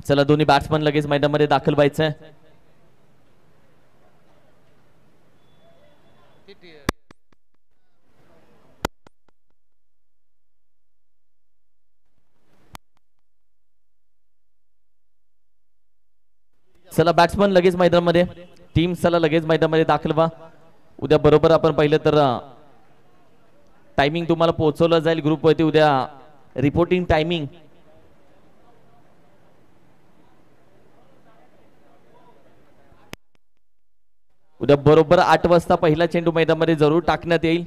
चला दोन्ही बॅट्समन लगेच मैदानामध्ये दाखल व्हायचंय. चला बॅट्समन लगेच मैदानामध्ये, टीम चला लगेच मैदानामध्ये दाखल व्हा. उद्या बरोबर आपण पाहिलं तर टायमिंग तुम्हाला पोहोचवलं जाईल ग्रुपवरती. उद्या रिपोर्टिंग टायमिंग उद्या बरोबर 8 वाजता पहिला चेंडू मैदानामध्ये जरूर टाकण्यात येईल.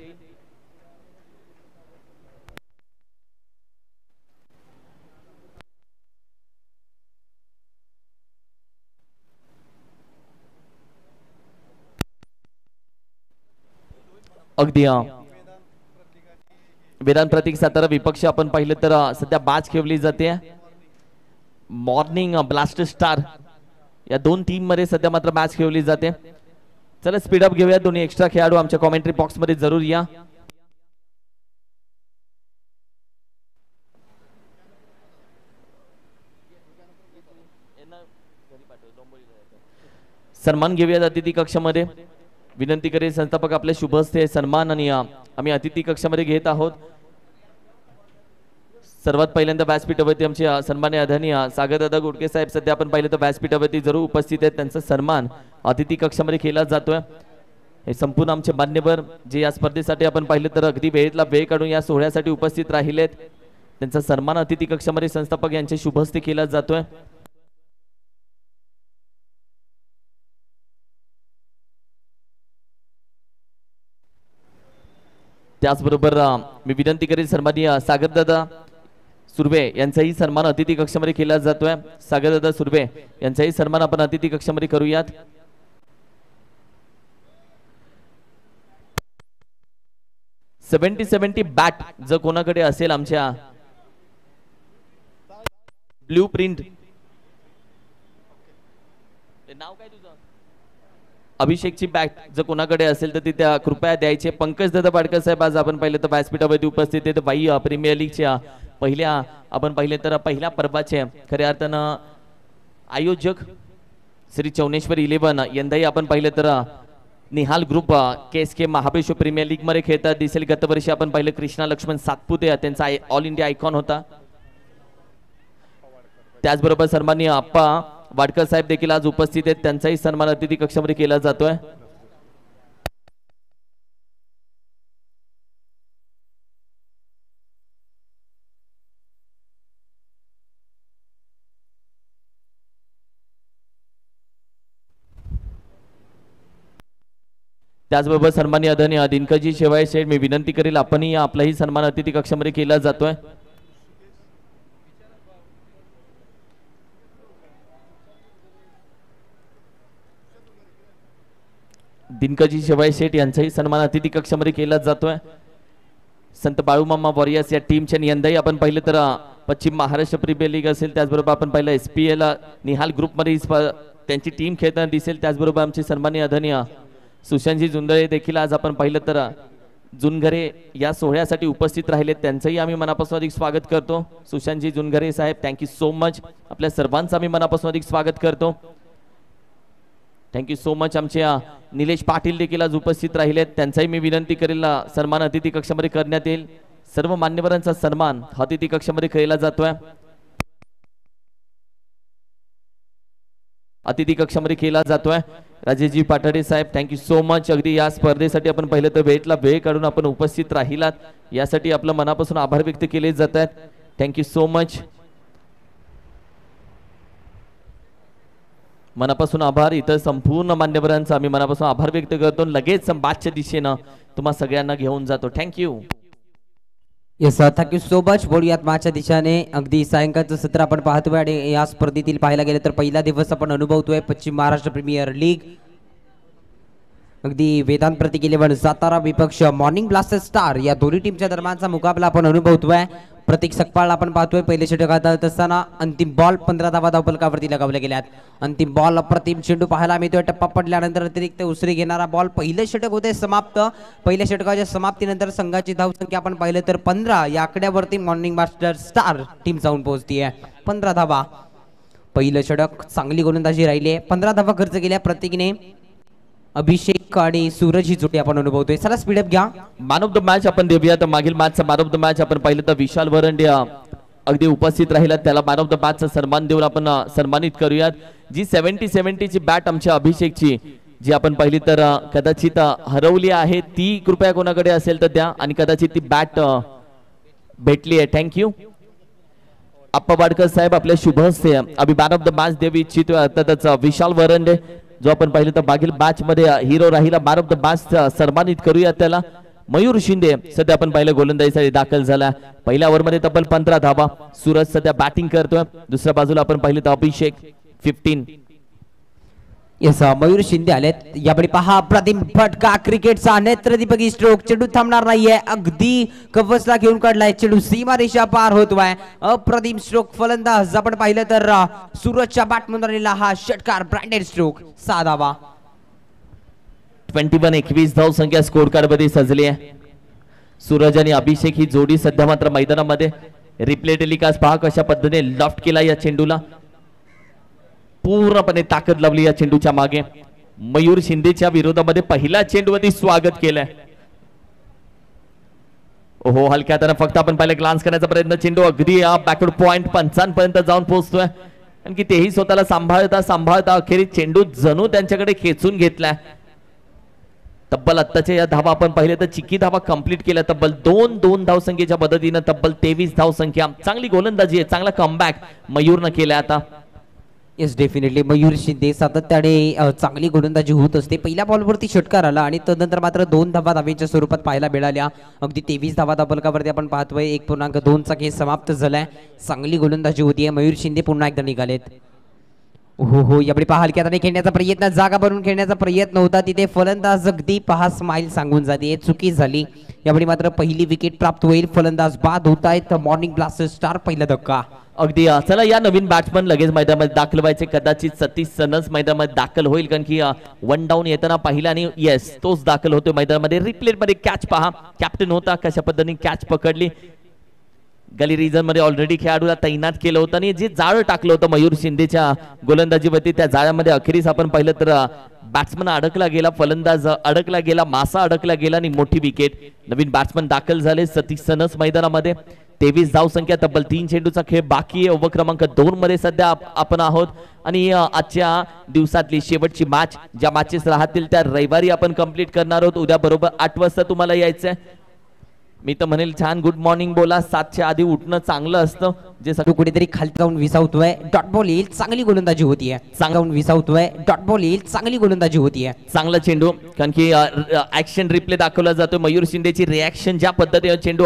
अगदी वेदांत प्रतीक सातारा विपक्ष आपण पाहिलं तर सध्या बाज खेळली जाते. मॉर्निंग ब्लास्टर स्टार या दोन टीम मध्ये सध्या मात्र मॅच खेळली जाते. चला स्पीडअप घेऊया. दोन्ही एक्स्ट्रा खेळाडू आमच्या कॉमेंट्री बॉक्स मध्ये जरूर या. सन्मान घेऊया अतिथी कक्षामध्ये. विनंती करेल संस्थापक आपले शुभ हस्ते सन्मान आणि आम्ही अतिथी कक्षामध्ये घेत आहोत. सर्वात पहिल्यांदा व्यासपीठावरती आमचे सन्मान्य आदरणीय सागरदादा गुडके साहेब सध्या आपण पाहिलं तर व्यासपीठावरती जरूर उपस्थित आहेत. त्यांचा सन्मान अतिथी कक्षामध्ये केला जातोय. हे संपूर्ण आमचे मान्यवर जे या स्पर्धेसाठी आपण पाहिलं तर अगदी वेळेतला वेळ काढून या सोहळ्यासाठी उपस्थित राहिलेत, त्यांचा सन्मान अतिथी कक्षामध्ये संस्थापक यांचे शुभ हस्ते केला जातोय. त्याचबरोबर मी विनंती करेन सन्माननीय सागरदादा सुर्वे यांचाही सन्मान अतिथी कक्षामध्ये केला जातोय. सागरदादा सुर्वे यांचाही सन्मान आपण अतिथी कक्षामध्ये करूयात. सेव्हन्टी बॅट जर कोणाकडे असेल आमच्या ब्लू प्रिंट, नाव काय तुझं, अभिषेकची बॅट जर कोणाकडे असेल तर ती त्या कृपया द्यायचे. पंकज दादा पाडकर साहेब आज आपण पाहिलं तर व्यासपीठावरती उपस्थित आहेत. वाई प्रीमियर लीगच्या पहिल्या आपण पाहिले तर पहिल्या पर्वाचे खऱ्या अर्थानं आयोजक श्री चौनेश्वर 11 यंदाही आपण पाहिलं तर Nihal group KSK Mahabaleshwar premier league मध्ये खेळतात दिसेल. गत वर्षी आपण पाहिलं कृष्णा लक्ष्मण सातपुते त्यांचा ऑल इंडिया आयकॉन होता. त्याचबरोबर सन्माननीय आप्पा वाडकर साहेब देखील आज उपस्थित आहेत. त्यांचाही सन्मान अतिथी कक्षामध्ये केला जातोय. त्याचबरोबर सन्माननीय आदरणीय दिनकरजी शेवाळे शेठ मी विनंती करेल आपणही आपलाही सन्मान अतिथी कक्षामध्ये केला जातोय. दिनकरजी शेवाळे शेठ यांचाही सन्मान अतिथी कक्षामध्ये केला जातोय. संत बाळूमामा वॉरियर्स या टीमच्या यंदाही आपण पाहिलं तर पश्चिम महाराष्ट्र प्रीमियर लीग असेल, त्याचबरोबर आपण पाहिलं SPL निहाल ग्रुपमध्ये त्यांची टीम खेळताना दिसेल. त्याचबरोबर आमचे सन्माननीय आदरणीय सुशांतजी जुंदळे देखील आज आपण पाहिलं तर जुनघरे या सोहळ्यासाठी उपस्थित राहिले. त्यांचंही आम्ही मनापासून अधिक स्वागत करतो. सुशांतजी जुनघरे साहेब थँक्यू सो मच. आपल्या सर्वांचं आम्ही मनापासून अधिक स्वागत करतो. Thank you so much. आमचे निलेश पाटील देखील आज उपस्थित राहिलेत. त्यांचाही मी विनंती करेल सन्मान अतिथी कक्षामध्ये करण्यात येईल. सर्व मान्यवरांचा सन्मान अतिथी कक्षामध्ये केला जातोय. अतिथी कक्षामध्ये केला जातोय. राजेशजी पाटाडे साहेब थँक्यू सो मच. अगदी या स्पर्धेसाठी आपण पाहिलं तर वेळेतला वेळ काढून आपण उपस्थित राहिलात यासाठी आपलं मनापासून आभार व्यक्त केले जात आहेत. Thank you so much. मनापासून आभार. इतर संपूर्ण मान्यवरांचा आम्ही मनापासून आभार व्यक्त करतो. लगेच बादच्या दिशेनं तुम्हा सगळ्यांना घेऊन जातो. Thank you. Yes thank you so much. बोलूयात माझ्या दिशेने. अगदी सायंकाळचं सत्र आपण पाहतोय आणि या स्पर्धेतील पाहायला गेलं तर पहिला दिवस आपण अनुभवतोय पश्चिम महाराष्ट्र प्रीमियर लीग. अगदी वेदांत प्रतीक 11 सातारा विपक्ष मॉर्निंग ब्लास्टर स्टार या दोन्ही टीमच्या दरम्यानचा मुकाबला आपण अनुभवतोय. प्रतीक सकपाळ आपण पाहतोय पहिले षटक हातात असताना अंतिम बॉल 15 धावा धावफलकावरती लगावले गेल्यात. अंतिम बॉल अप्रतिम चेंडू पाहायला मिळतोय. टप्पा पडल्यानंतर अतिरिक्त उसरी घेणारा बॉल. पहिले षटक होते समाप्त. पहिल्या षटकाच्या समाप्तीनंतर संघाची धावसंख्या आपण पाहिलं तर 15 या आकड्यावरती मॉर्निंग ब्लास्टर स्टार टीम जाऊन पोहोचतीये. 15 धावा पहिलं षटक चांगली गोलंदाजी राहिली आहे. 15 धावा खर्च केल्या प्रत्येकीने. अभिषेक आणि सूरज ही जोडी आपण अनुभवतोय. चला स्पीडअप घ्या. मॅन ऑफ द मॅच आपण देऊया. तर मागील मॅचचा मॅन ऑफ द मॅच आपण पाहिलं तर विशाल वरंडे अगदी उपस्थित राहिला. त्याला मॅन ऑफ द मॅचचा सन्मान देऊन आपण सन्मानित करूयात. जी 70 ची बॅट आमच्या अभिषेकची जी आपण पाहिली तर कदाचित हरवली आहे, ती कृपया कोणाकडे असेल तर द्या. आणि कदाचित ती बॅट भेटली आहे. थँक्यू आप्पा बाडकर साहेब, आपल्या शुभ हस्ते आम्ही मॅन ऑफ द मॅच देऊ इच्छितो. अर्थातच विशाल वरंडे जो आपण पाहिलं तर मागील मॅच मध्ये हिरो राहिला, मॅन ऑफ द मॅच सन्मानित करूया त्याला. मयूर शिंदे सध्या आपण पाहिलं गोलंदाजीसाठी दाखल झाला. पहिल्या ओव्हरमध्ये तब्बल 15 धावा. सूरज सध्या बॅटिंग करतोय. दुसऱ्या बाजूला आपण पाहिलं तर अभिषेक 15. येस, मयूर शिंदे आलेत. यावेळी पहा प्रतिम फटका, क्रिकेटचा नेत्रदीपकी स्ट्रोक. चेंडू थांबणार नाहीये, अगदी कव्हर्सला घेऊन काढलाय. चेंडू सीमारेषा पार होतोय. अप्रतिम स्ट्रोक. फलंदाज आपण पाहिलं तर सूरजच्या बॅटमधून आलेला हा षटकार, ब्रँडेड स्ट्रोक. 6 धावा. 21 धाव संख्या स्कोर कार्ड मध्ये सजली आहे. सूरज आणि अभिषेक ही जोडी सध्या मात्र मैदानामध्ये. रिप्ले टेलिकास्ट पहा कशा पद्धतीने लॉफ्ट केला या चेंडूला. पूर्णपणे ताकद लावली या चेंडूच्या मागे. मयूर शिंदेच्या विरोधामध्ये पहिला चेंडूवरती स्वागत केलंय. ओहो, हलक्या हाताने फक्त आपण पहिले ग्लान्स करण्याचा प्रयत्न. चेंडू अगदी बॅकवर्ड पॉइंट 55 पर्यंत जाऊन पोहोचतोय. आणखी तेही स्वतःला सांभाळता अखेरीस चेंडू जणू त्यांच्याकडे खेचून घेतलाय. तब्बल आत्ताच्या या धावा आपण पाहिले तर चिक्की धावा कंप्लीट केल्या. तब्बल 2 धावसंख्येच्या मदतीनं तब्बल 23 धावसंख्या. चांगली गोलंदाजी आहे, चांगला कमबॅक मयूरनं केलाय आता. येस, डेफिनेटली मयूर शिंदे सातत्याने चांगली गोलंदाजी होत असते. पहिल्या बॉलवरती षटकार आला आणि तदनंतर मात्र 2 धावा धावेच्या स्वरूपात पाहायला मिळाल्या. अगदी 23 धावा धाबलकावरती आपण पाहतोय. 1.2 चा खेळ समाप्त झालाय. चांगली गोलंदाजी होतीये. मयूर शिंदे पुन्हा एकदा निघालेत. हो, यावेळी पहा हलक्या हाताने खेळण्याचा प्रयत्न, जागा भरून खेळण्याचा प्रयत्न होता. तिथे फलंदाज अगदी पहा स्माइल सांगून जाते, चुकी झाली. यावेळी मात्र पहिली विकेट प्राप्त होईल. फलंदाज बाद होत आहेत. मॉर्निंग ब्लास्टर स्टार पहिला धक्का. अगदी चला या नवीन बॅट्समन लगेच मैदानामध्ये दाखल व्हायचे. कदाचित सतीश सनस मैदानामध्ये दाखल होईल, कारण की 1 डाऊन येताना पाहिला आणि येस तोच दाखल होतोय मैदानामध्ये. रिप्ले मध्ये कॅच पहा, कॅप्टन होता कशा पद्धतीने कॅच पकडली. गली रिजन मध्ये ऑलरेडी खेळाडूला तैनात केलं होतं आणि जे जाळं टाकलं होतं मयूर शिंदेच्या गोलंदाजीवरती, त्या जाळ्यामध्ये अखेरीस आपण पाहिलं तर बॅट्समन अडकला गेला, फलंदाज अडकला गेला, मासा अडकला गेला आणि मोठी विकेट. नवीन बॅट्समन दाखल झाले सतीश सनस मैदानामध्ये. 23 धावसंख्या. तब्बल 3 चेंडूचा खेळ बाकी आहे. ओव्हर क्रमांक 2 मध्ये सध्या आपण आहोत आणि आजच्या दिवसातली शेवटची मॅच, ज्या मॅचेस राहतील त्या रविवारी आपण कंप्लीट करणार आहोत. उद्या बरोबर 8 वाजता तुम्हाला यायचंय. मी तर म्हणेल छान गुड मॉर्निंग बोला. 7च्या आधी उठणं चांगलं असतं. जे सगळं कुठेतरी खाली जाऊन विसावतोय. डॉट बॉल येईल, चांगली गोलंदाजी होतीये. जाऊन विसावतोय. डॉट बॉल येईल, चांगली गोलंदाजी होतीये. चांगला चेंडू, कारण की ऍक्शन रिप्ले दाखवला जातो. मयूर शिंदेची रिॲक्शन, ज्या पद्धतीने चेंडू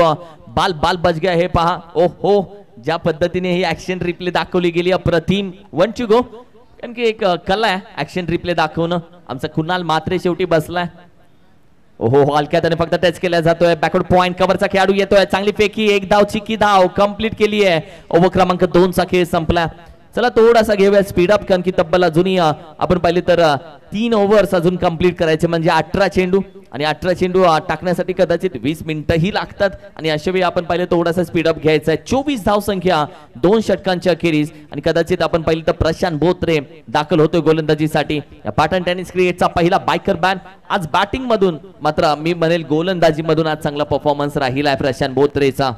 बाल बच गया हे पहा. ओहो, ज्या पद्धतीने ही ऍक्शन रिप्ले दाखवली गेली अप्रतिम. 1 टू गो. कारण की एक कला आहे ऍक्शन रिप्ले दाखवणं. आमचा कुणाल मात्रे शेवटी बसलाय. ओहो, हलक्या त्याने फक्त टच केला जातोय. बॅकवर्ड पॉइंट कव्हरचा खेळाडू येतोय. चांगली फेकी, 1 धाव, चिकी धाव कंप्लीट केली आहे. ओव्हर क्रमांक 2 चा खेळ संपला. चला थोडासा घेऊया स्पीडअप, कारण की तब्बल अजूनही आपण पाहिले तर 3 ओव्हर्स अजून कंप्लीट करायचे, म्हणजे 18 चेंडू. आणि 18 चेंडू टाकण्यासाठी कदाचित 20 मिनिटंही लागतात. आणि अशा वेळी आपण पाहिलं थोडासा स्पीडअप घ्यायचा आहे. 24 धावसंख्या 2 षटकांच्या अखेरीस. आणि कदाचित आपण पाहिलं तर प्रशांत बोत्रे दाखल होतोय गोलंदाजीसाठी. या पाटण टेनिस क्रिकेटचा पहिला बायकर बॅन. आज बॅटिंग मधून मात्र मी म्हणेल गोलंदाजी मधून आज चांगला परफॉर्मन्स राहिला आहे प्रशांत बोत्रेचा.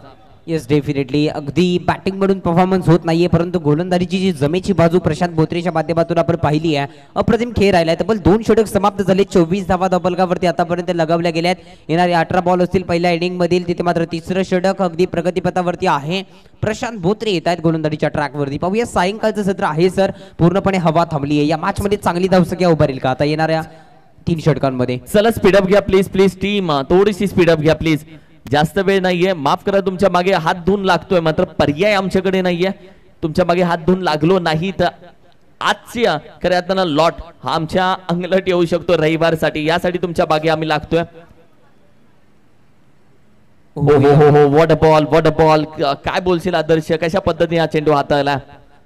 येस, डेफिनेटली अगदी बॅटिंग मधून परफॉर्मन्स होत नाहीये, परंतु गोलंदाजीची जी जमेची बाजू प्रशांत बोत्रेच्या माध्यमातून आपण पाहिली आहे. अप्रतिम खेळ राहिलाय. तब्बल 2 षटक समाप्त झाले. 24 धावा धाबलकावरती आतापर्यंत लगावल्या गेल्यात. येणारे 18 बॉल असतील पहिल्या इनिंग मधील. तिथे मात्र 3रं षटक अगदी प्रगतीपथावरती आहे. प्रशांत बोत्रे येत आहेत गोलंदाजीच्या ट्रॅकवरती. पाहूया सायंकाळचं सत्र आहे सर, पूर्णपणे हवा थांबली आहे. या मॅच मध्ये चांगली धावसंख्या उभारेल का आता येणाऱ्या 3 षटकांमध्ये? चला स्पीडअप घ्या प्लीज टीम, थोडीशी स्पीडअप घ्या प्लीज. जास्त वेळ नाहीये. माफ करा, तुमच्या मागे हात धुवून लागतोय, मात्र पर्याय आमच्याकडे नाहीये. तुमच्या मागे हात धुवून लागलो नाही तर आजची खऱ्या अर्थानं लॉट हा आमच्या अंगलट येऊ शकतो रविवारसाठी. यासाठी तुमच्या मागे आम्ही लागतोय. हो, व्हॉट अ बॉल. काय बोलशील आदर्श, कशा पद्धतीने हा चेंडू हाताळला?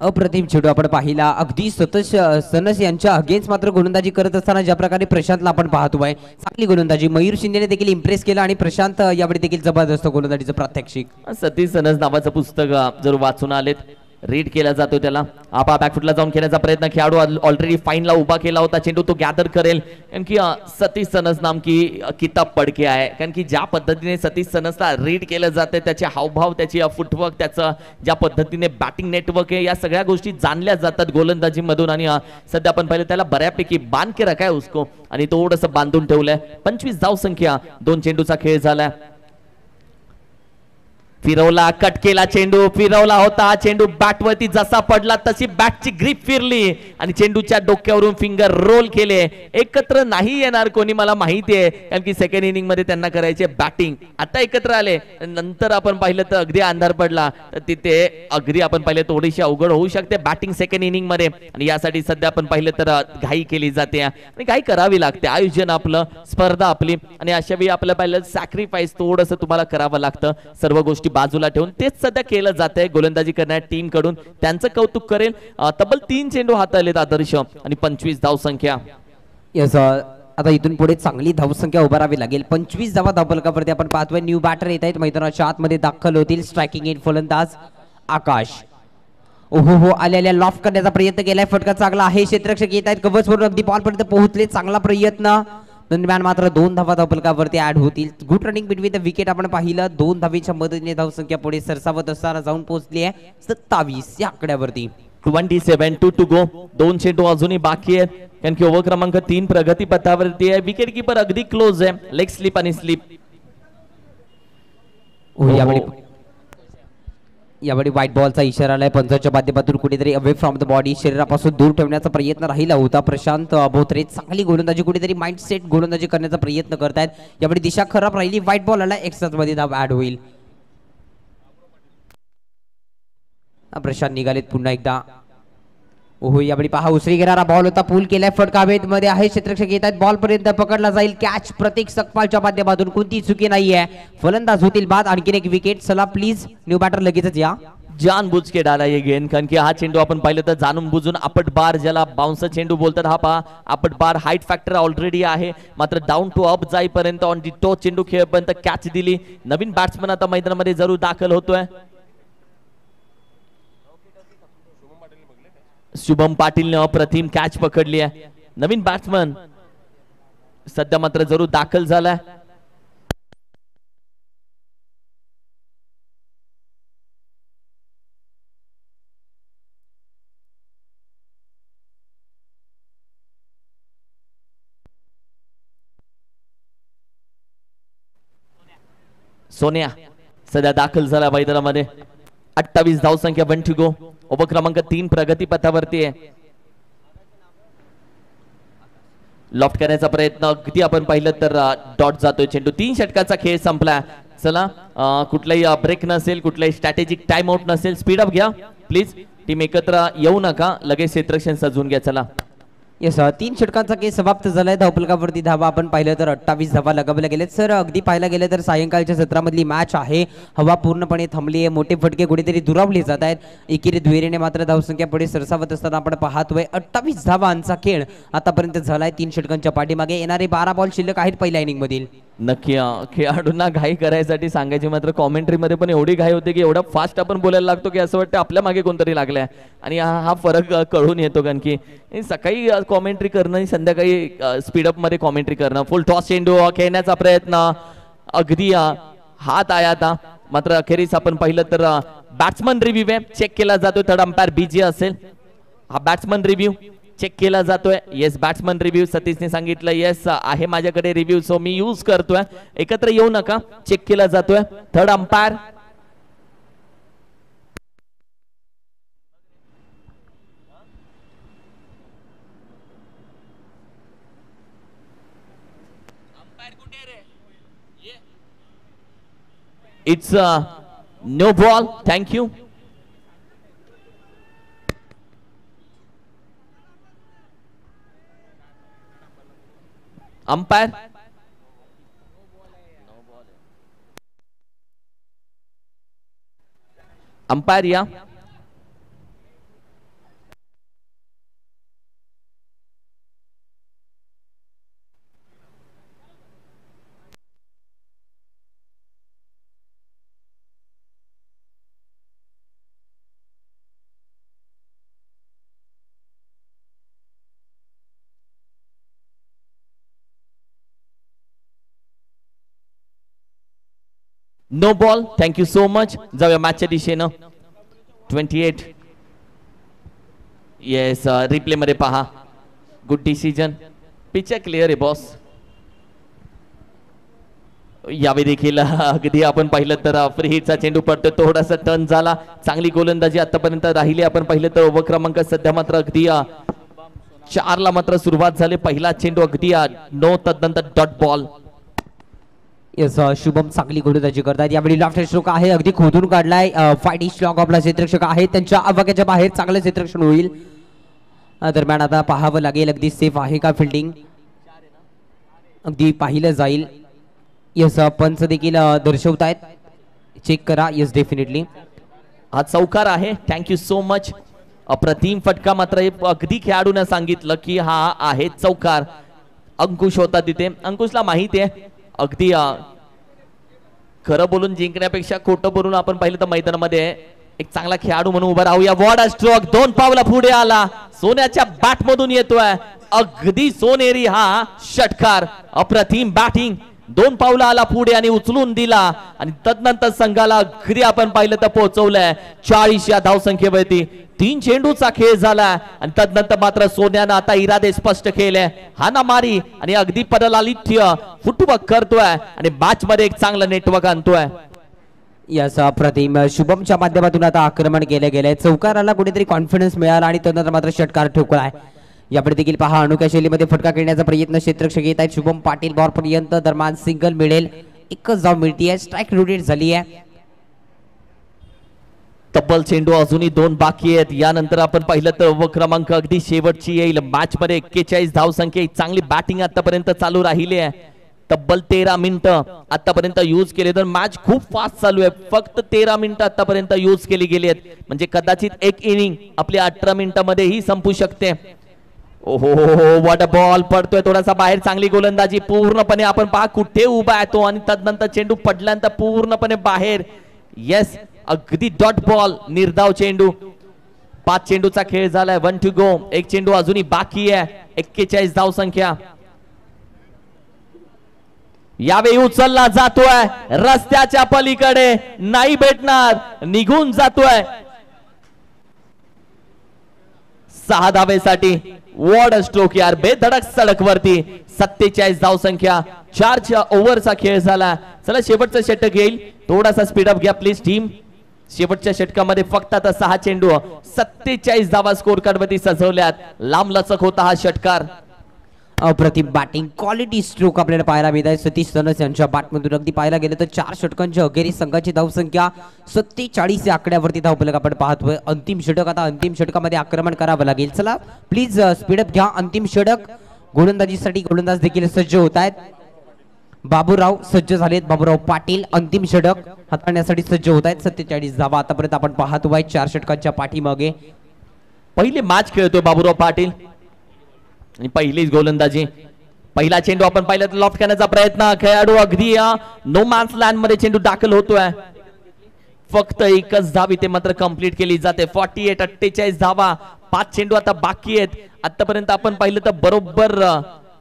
अप्रतिम चेंडू आपण पाहिला. अगदी सनस यांच्या अगेन्स्ट मात्र गोलंदाजी करत असताना ज्या प्रकारे प्रशांतला आपण पाहतोय, चांगली गोलंदाजी. मयूर शिंदेने देखील इम्प्रेस केला आणि प्रशांत यावेळी देखील जबरदस्त गोलंदाजीचं प्रात्यक्षिक. सतीश सनस नावाचं पुस्तक जर वाचून आलेत रीड केला जातो त्याला. आपा बॅकफुटला जाऊन खेळण्याचा प्रयत्न, खेळाडू ऑलरेडी फाईनला उभा केला होता, चेंडू तो गॅदर करेल. कारण की सतीश सनस नाम की किताब पडके आहे. कारण की ज्या पद्धतीने सतीश सनसला रीड केलं जाते, त्याचे हावभाव, त्याची फुटवर्क, त्याचं ज्या पद्धतीने बॅटिंग नेटवर्क आहे, या सगळ्या गोष्टी जाणल्या जातात गोलंदाजी मधून. आणि सध्या आपण पाहिलं त्याला बऱ्यापैकी बांध के रखाय उसको, आणि थोडंसं बांधून ठेवलंय. 25 धाव संख्या, 2 चेंडूचा खेळ झालाय. फिरवला, कट केला चेंडू, फिरवला होता चेंडू, बॅटवरती जसा पडला तशी बॅटची ग्रीप फिरली आणि चेंडूच्या डोक्यावरून फिंगर रोल केले. एकत्र नाही येणार कोणी, मला माहिती आहे, कारण की सेकंड इनिंग मध्ये त्यांना करायचे बॅटिंग. आता एकत्र आले, नंतर आपण पाहिलं तर अगदी अंधार पडला, तर तिथे अगदी आपण पाहिलं थोडीशी अवघड होऊ शकते बॅटिंग सेकंड इनिंग मध्ये. आणि यासाठी सध्या आपण पाहिलं तर घाई केली जाते आणि घाई करावी लागते. आयोजन आपलं, स्पर्धा आपली, आणि अशा वेळी आपलं पाहिलं सॅक्रिफाईस थोडंसं तुम्हाला करावं लागतं. सर्व गोष्टी बाजूला ठेवून तेच सध्या केलं जात आहे गोलंदाजी करणाऱ्या टीम कडून. त्यांचं कौतुक करेल. तब्बल 3 चेंडू हाताळलेत आदर्श आणि 25 धाव संख्या. यस, आता इथून पुढे चांगली धावसंख्या उभारावी लागेल. 25 धावा धावफलकावरती आपण पाहतोय. न्यू बॅटर येत आहेत, मैदानाच्या आतमध्ये दाखल होतील. स्ट्रायकिंग एंड फलंदाज आकाश. ओहो, आलेल्या लॉफ्ट करण्याचा प्रयत्न केलाय, फटका चांगला आहे. क्षेत्ररक्षक येत आहेत, कव्हर वरून अगदी बॉल पर्यंत पोहोचले. चांगला प्रयत्न, दरम्यान मात्र 2 धावा धावफलकावरती ऍड होतील. Good running between the wicket आपण पाहिलं. 2 धावीच्या मदतीने धावसंख्या पुढे सरसावत असताना जाऊन पोहोचली आहे 27 या आकड्यावरती. 27 टू गो. 2 चेंडू अजूनही बाकी आहेत, कारण की ओव्हर क्रमांक 3 प्रगती पथावरती आहे. विकेट किपर अगदी क्लोज आहे. लेग स्लिप आणि स्लिप. यावेळी व्हाईट बॉलचा इशारा आलाय पंचाच्या माध्यमातून. कुठेतरी अवे फ्रॉम द बॉडी, शरीरापासून दूर ठेवण्याचा प्रयत्न राहिला होता. प्रशांत बोत्रे चांगली गोलंदाजी, कुठेतरी माइंडसेट गोलंदाजी करण्याचा प्रयत्न करतायत. यावेळी दिशा खराब राहिली, व्हाईट बॉल आला, एक्स्ट्रा मध्ये धाव ऍड होईल. प्रशांत निघालेत पुन्हा एकदा. ओहो, यावेळी पहा उसरी घेणारा बॉल होता, पूल केलाय, फटका हवेत मध्ये आहे. क्षेत्ररक्षक येत आहेत, बॉल पर्यंत पकडला जाईल. कॅच प्रतीक सकपालच्या माध्यमातून, कोणती चुकी नाहीये. फलंदाज होतील बाद. आणखीन एक विकेट. चला प्लीज न्यू बॅटर लगेचच या. जानबूझ के डाला ये गेंद, कारण की हा चेंडू आपण पाहिलं तर जाणून बुजून आपट बार, ज्याला बाउन्सर चेंडू बोलतात, हा पहा आपट बार. हाईट फॅक्टर ऑलरेडी आहे, मात्र डाऊन टू अप जाईपर्यंत, ऑन दी टो चेंडू खेळपर्यंत कॅच दिली. नवीन बॅट्समन आता मैदानामध्ये जरूर दाखल होतोय. शुभम पाटीलने अप्रतिम कॅच पकडली आहे. नवीन बॅट्समन सध्या मात्र जरूर दाखल झालाय. सोन्या सध्या दाखल झाला मैदानामध्ये. 28 धावसंख्या, 1 टू गो. ओव्हर क्रमांक 3 प्रगती पथावरती आहे. लॉफ्ट करण्याचा प्रयत्न, अगदी आपण पाहिलं तर डॉट जातोय चेंडू. 3 षटकाचा खेळ संपला. चला, कुठलाही ब्रेक नसेल, कुठलाही स्ट्रॅटेजिक टाइम आउट नसेल. स्पीड अप घ्या प्लीज. टीम एकत्र येऊ नका, लगेच क्षेत्ररक्षण सजवून घ्या. चला. येस, 3 षटकांचा खेळ समाप्त झालाय. धावफलकावरती धावा आपण पाहिलं तर 28 धावा लगावल्या गेलेत. सर अगदी पाहायला गेलं तर सायंकाळच्या सत्रामधली मॅच आहे. हवा पूर्णपणे थांबली आहे. मोठे फटके कुठेतरी दुरावले जात आहेत. एकेरी दुहेरीने मात्र धावसंख्या पुढे सरसावत असताना आपण पाहतोय. 28 धावांचा खेळ आतापर्यंत झालाय 3 षटकांच्या पाठीमागे. येणारे 12 बॉल शिल्लक आहेत पहिल्या इनिंग मधील. नक्की खेळाडूंना घाई करायसाठी सांगायची, मात्र कॉमेंट्री मध्ये पण एवढी घाई होते की एवढा फास्ट आपण बोलायला लागतो की असं वाटतं आपल्या मागे कोणतरी लागलाय. आणि हा फरक कळून येतो, कारण की सकाळी कॉमेंट्री करणं आणि संध्याकाळी स्पीडअप मध्ये कॉमेंट्री करणं. फुल टॉस चेंडू खेळण्याचा प्रयत्न, अगदी हात आया था, मात्र अखेरीस आपण पाहिलं तर बॅट्समन रिव्ह्यू आहे, चेक केला जातो. थर्ड अंपायर बीजी असेल. हा बॅट्समन रिव्ह्यू चेक केला जातोय. येस, बॅट्समन रिव्ह्यू सतीशने सांगितलं येस आहे माझ्याकडे रिव्ह्यू, सो मी यूज करतोय. एकत्र येऊ नका, चेक केला जातोय. Third umpire. It's no ball. Thank you. Umpire umpire या. No ball. Thank you so much. जाऊया मॅचच्या दिशेनं. 28. येस, रिप्ले मध्ये पहा. Good decision. पिच क्लिअर आहे बॉस. यावेळी देखील अगदी आपण पाहिलं तर फ्री हिटचा चेंडू पडतो. थोडासा टर्न झाला. चांगली गोलंदाजी आतापर्यंत राहिली. आपण पाहिलं तर ओव्हर क्रमांक सध्या मात्र अगदी 4 ला मात्र सुरुवात झाली. पहिला चेंडू अगदी 9, तदनंतर डॉट बॉल. यस, शुभम चांगली गोलंदाजी करतात. यावेळी लॉफ्ट स्ट्रोक आहे, अगदी खोदून काढलाय. फाईट स्ट्रॉक आपला क्षेत्ररक्षक आहे, त्यांच्या आवाक्याच्या बाहेर चांगलं क्षेत्ररक्षण होईल. दरम्यान आता पाहावं लागेल अगदी सेफ आहे का फिल्डिंग, अगदी पाहिलं जाईल. यस, पंच देखील दर्शवतायत, चेक करा. यस, डेफिनेटली हा चौकार आहे. Thank you so much. अप्रतिम फटका. मात्र अगदी खेळाडूने सांगितलं की हा आहे चौकार. अंकुश होता तिथे. अंकुशला माहिती आहे अगदी खरं बोलून जिंकण्यापेक्षा खोटं बोलून आपण पाहिलं तर मैदानामध्ये एक चांगला खेळाडू म्हणून उभा राहूया. What a stroke. 2 पावलं पुढे आला. सोन्याच्या बॅट मधून येतोय अगदी सोनेरी हा षटकार. अप्रतिम बॅटिंग. 2 पावलं आला पुढे आणि उचलून दिला आणि तदनंतर संघाला अगदी आपण पाहिलं तर पोहोचवलंय 40 या धावसंख्येवरती. 3 चेंडूचा खेळ झाला आणि तदनंतर मात्र सोन्यानं आता इरादे स्पष्ट केले. हाणामारी आणि अगदी परलालिथ्य फुटवर्क करतोय आणि मॅच मध्ये एक चांगलं नेटवर्क आणतोय. यस, अप्रतिम. शुभमच्या माध्यमातून आता आक्रमण केले गेले. चौकाराला कुठेतरी कॉन्फिडन्स मिळाला आणि तदनंतर मात्र षटकार ठोकलाय. याकडे देखील पहा, अनोख्या शैलीमध्ये फटका खेळण्याचा प्रयत्न क्षेत्ररक्षक येत आहेत. शुभम पाटील बॉल पर्यंत. दरम्यान सिंगल मिळेल. एकच धाव मिळतीये. स्ट्राईक रोटेट झाली आहे. तब्बल चेंडू अजूनही 2 बाकी आहेत. यानंतर आपण पाहिलं तर ओव्हर क्रमांक अगदी शेवटची येईल. मॅच मध्ये 41 धावसंख्या. चांगली बॅटिंग आतापर्यंत चालू राहिली आहे. तब्बल 13 मिनिटं आतापर्यंत यूज केले. तर मॅच खूप फास्ट चालू आहे. फक्त 13 मिनिटं आतापर्यंत यूज केली गेली आहेत. म्हणजे कदाचित एक इनिंग आपली 18 मिनिटांमध्येही संपू शकते. ओहो, वॉट अ बॉल. पडतोय थोडासा बाहेर. चांगली गोलंदाजी. पूर्णपणे आपण पहा कुठे उभा आहे तो आणि तदनंतर चेंडू पडल्यानंतर पूर्णपणे बाहेर. येस, अगदी डॉट बॉल. निर्धाव चेंडू. 5 चेंडूचा खेळ झालाय. 1 टू गो. एक चेंडू अजूनही बाकी आहे. 41 धावसंख्या. यावेळी उचलला जातोय रस्त्याच्या पलीकडे. नाही भेटणार. निघून जातोय 6 धावेसाठी. वॉट अ स्ट्रोक यार. बेधडक सडक वरती. 47 धावसंख्या. 4 ओव्हरचा खेळ झाला. चला शेवटचा षटक येईल. थोडासा स्पीडअप घ्या प्लीज टीम. शेवटच्या षटकामध्ये फक्त आता 6 चेंडू. 47 धावा स्कोर कार्ड वरती सजवल्यात. लांब लचक होता हा षटकार. अप्रतिम बॅटिंग क्वालिटी स्ट्रोक आपल्याला पाहायला मिळत आहे. सतीश सनस यांच्या बॅटमधून. अगदी पाहायला गेलं तर 4 षटकांच्या अखेरीस संघाची धावसंख्या 47 या आकड्यावरती धावफलक आपण पाहतोय. अंतिम षटक. आता अंतिम षटकामध्ये आक्रमण करावं लागेल. चला प्लीज स्पीडअप घ्या. अंतिम षटक. गोलंदाजीसाठी गोलंदाज देखील सज्ज होत आहेत. बाबूराव सज्ज झालेत. बाबूराव पाटील अंतिम षटक हाताळण्यासाठी सज्ज होत आहेत. 47 धावा आतापर्यंत आपण पाहतोय 4 षटकांच्या पाठीमागे. पहिले मॅच खेळतोय बाबूराव पाटील आणि पहिलीच गोलंदाजी. पहिला चेंडू आपण पाहिलं तर लॉफ्ट करण्याचा प्रयत्न. खेळाडू अगदी नो मॅन्स लँड मध्ये चेंडू दाखल होतोय. फक्त एकच धाव इथे मात्र कंप्लीट केली जाते. 48 धावा. 5 चेंडू आता बाकी आहेत. आतापर्यंत आपण पाहिलं तर बरोबर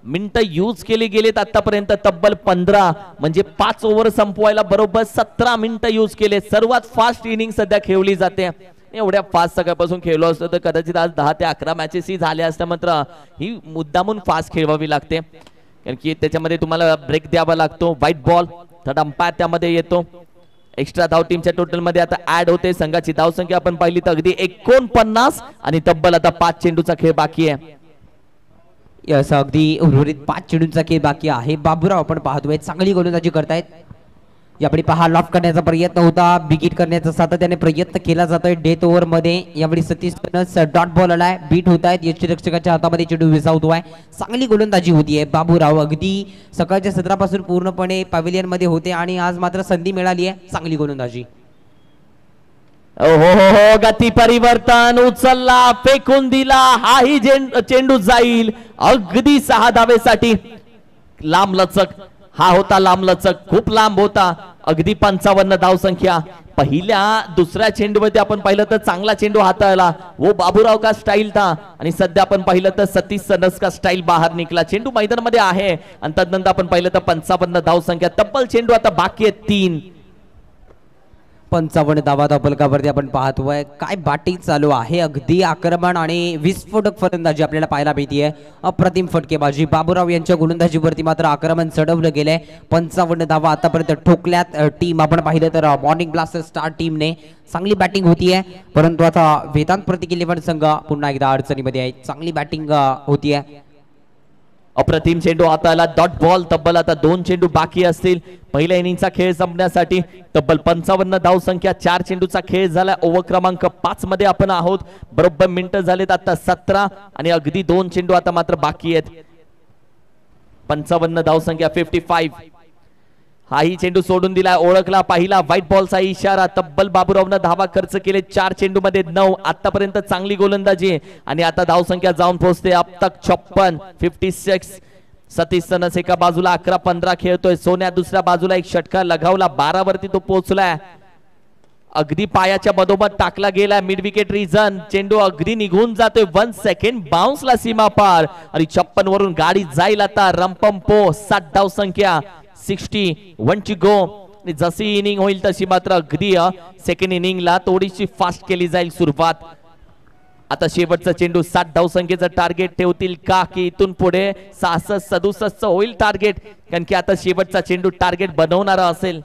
मिनिटं यूज केली गेलेत आतापर्यंत तब्बल 15. म्हणजे 5 ओव्हर संपवायला बरोबर 17 मिनिटं यूज केले. सर्वात फास्ट इनिंग सध्या खेळली जाते. एवढ्या फास्ट सकाळपासून खेळलो असतो तर कदाचित आज 10 ते 11 मॅचेसही झाल्या असत्या. मात्र ही मुद्दामून फास्ट खेळवावी लागते कारण की त्याच्यामध्ये तुम्हाला ब्रेक द्यावा लागतो. White ball. थर्ड अंपायर त्यामध्ये येतो. एक्स्ट्रा धाव टीमच्या टोटल मध्ये आता ऍड होते. संघाची धावसंख्या आपण पाहिली तर अगदी 49 आणि तब्बल आता 5 चेंडूचा खेळ बाकी आहे. यस, अगदी उर्वरित 5 चेंडूंचा खेळ बाकी आहे. बाबूराव आपण पाहतोय चांगली गोलंदाजी करतायत. यावेळी पहा, लॉफ्ट करण्याचा प्रयत्न होता. बिगिट करण्याचा सातत्याने प्रयत्न केला जातोय डेथ ओव्हर मध्ये. यावेळी सतीश डॉट बॉल आलाय. बीट होत आहेत. यष्टीरक्षकाच्या हातामध्ये चेंडू विसावतोय. चांगली गोलंदाजी होतीये. बाबूराव अगदी सकाळच्या सत्रापासून पूर्णपणे पॅव्हिलियन मध्ये होते आणि आज मात्र संधी मिळाली आहे. चांगली गोलंदाजी. हो, गती परिवर्तन. उचलला. फेकून दिला. हाही चेंडू जाईल अगदी 6 धावेसाठी. लांब लचक. हा होता लांब लचक. खूप लांब होता. अगदी 55 धावसंख्या. पहिल्या दुसऱ्या चेंडूमध्ये आपण पाहिलं तर चांगला चेंडू हाताळला. वो बाबूराव का स्टाईल था आणि सध्या आपण पाहिलं तर सतीश सनस का स्टाईल बाहेर निघला. चेंडू मैदानामध्ये आहे आणि तदनंतर आपण पाहिलं तर 55 धावसंख्या. तब्बल चेंडू आता बाकी आहेत 3. 55 धावा धावफलकावरती आपण पाहतोय. काय बॅटिंग चालू आहे, अगदी आक्रमण आणि विस्फोटक फलंदाजी आपल्याला पाहायला मिळतीये. अप्रतिम फटकेबाजी बाबूराव यांच्या गोलंदाजीवरती मात्र आक्रमण चढवलं गेलंय. 55 धावा आतापर्यंत ठोकल्यात टीम. आपण पाहिलं तर मॉर्निंग ब्लास्टर स्टार टीमने चांगली बॅटिंग होतीये, परंतु आता वेदांत प्रतीक 11 संघ पुन्हा एकदा अडचणीमध्ये आहे. चांगली बॅटिंग होतीये. अप्रतिम चेंडू हाताला डॉट बॉल. तब्बल आता 2 चेंडू बाकी असतील पहिल्या इनिंगचा खेळ संपण्यासाठी. तब्बल 55 धाव संख्या. 4 चेंडूचा खेळ झाला. ओव्हर क्रमांक 5 मध्ये आपण आहोत. बरोबर मिनिटं झालेत आता 17 आणि अगदी 2 चेंडू आता मात्र बाकी आहेत. 55 धाव संख्या 55. हाही चेंडू सोडून दिला, ओळखला पहिला व्हाईट बॉलचा इशारा. तब्बल बाबूरावनं धावा खर्च केले 4 चेंडू मध्ये 9. आतापर्यंत चांगली गोलंदाजी आणि आता धाव संख्या जाऊन पोहोचते अब तक 56 56. सतीश सनस एका बाजूला 11-15 खेळतोय. सोन्या दुसऱ्या बाजूला एक षटकार लगावला 12 वरती तो पोहोचलाय. अगदी पायाच्या मधोमध टाकला गेला. Mid wicket reason. चेंडू अगदी निघून जातोय. 1 सेकंड बाउन्सला सीमा पार आणि 56 वरून गाडी जाईल आता. रंपंपो 60 धाव संख्या 61 टू गो. जशी इनिंग होईल तशी मात्र अगदी सेकंड इनिंगला थोडीशी फास्ट केली जाईल सुरुवात. आता शेवटचा चेंडू 60 धाव संख्येचं टार्गेट ठेवतील का, की इथून पुढे 66-67 होईल टार्गेट, कारण की आता शेवटचा चेंडू टार्गेट बनवणारा असेल.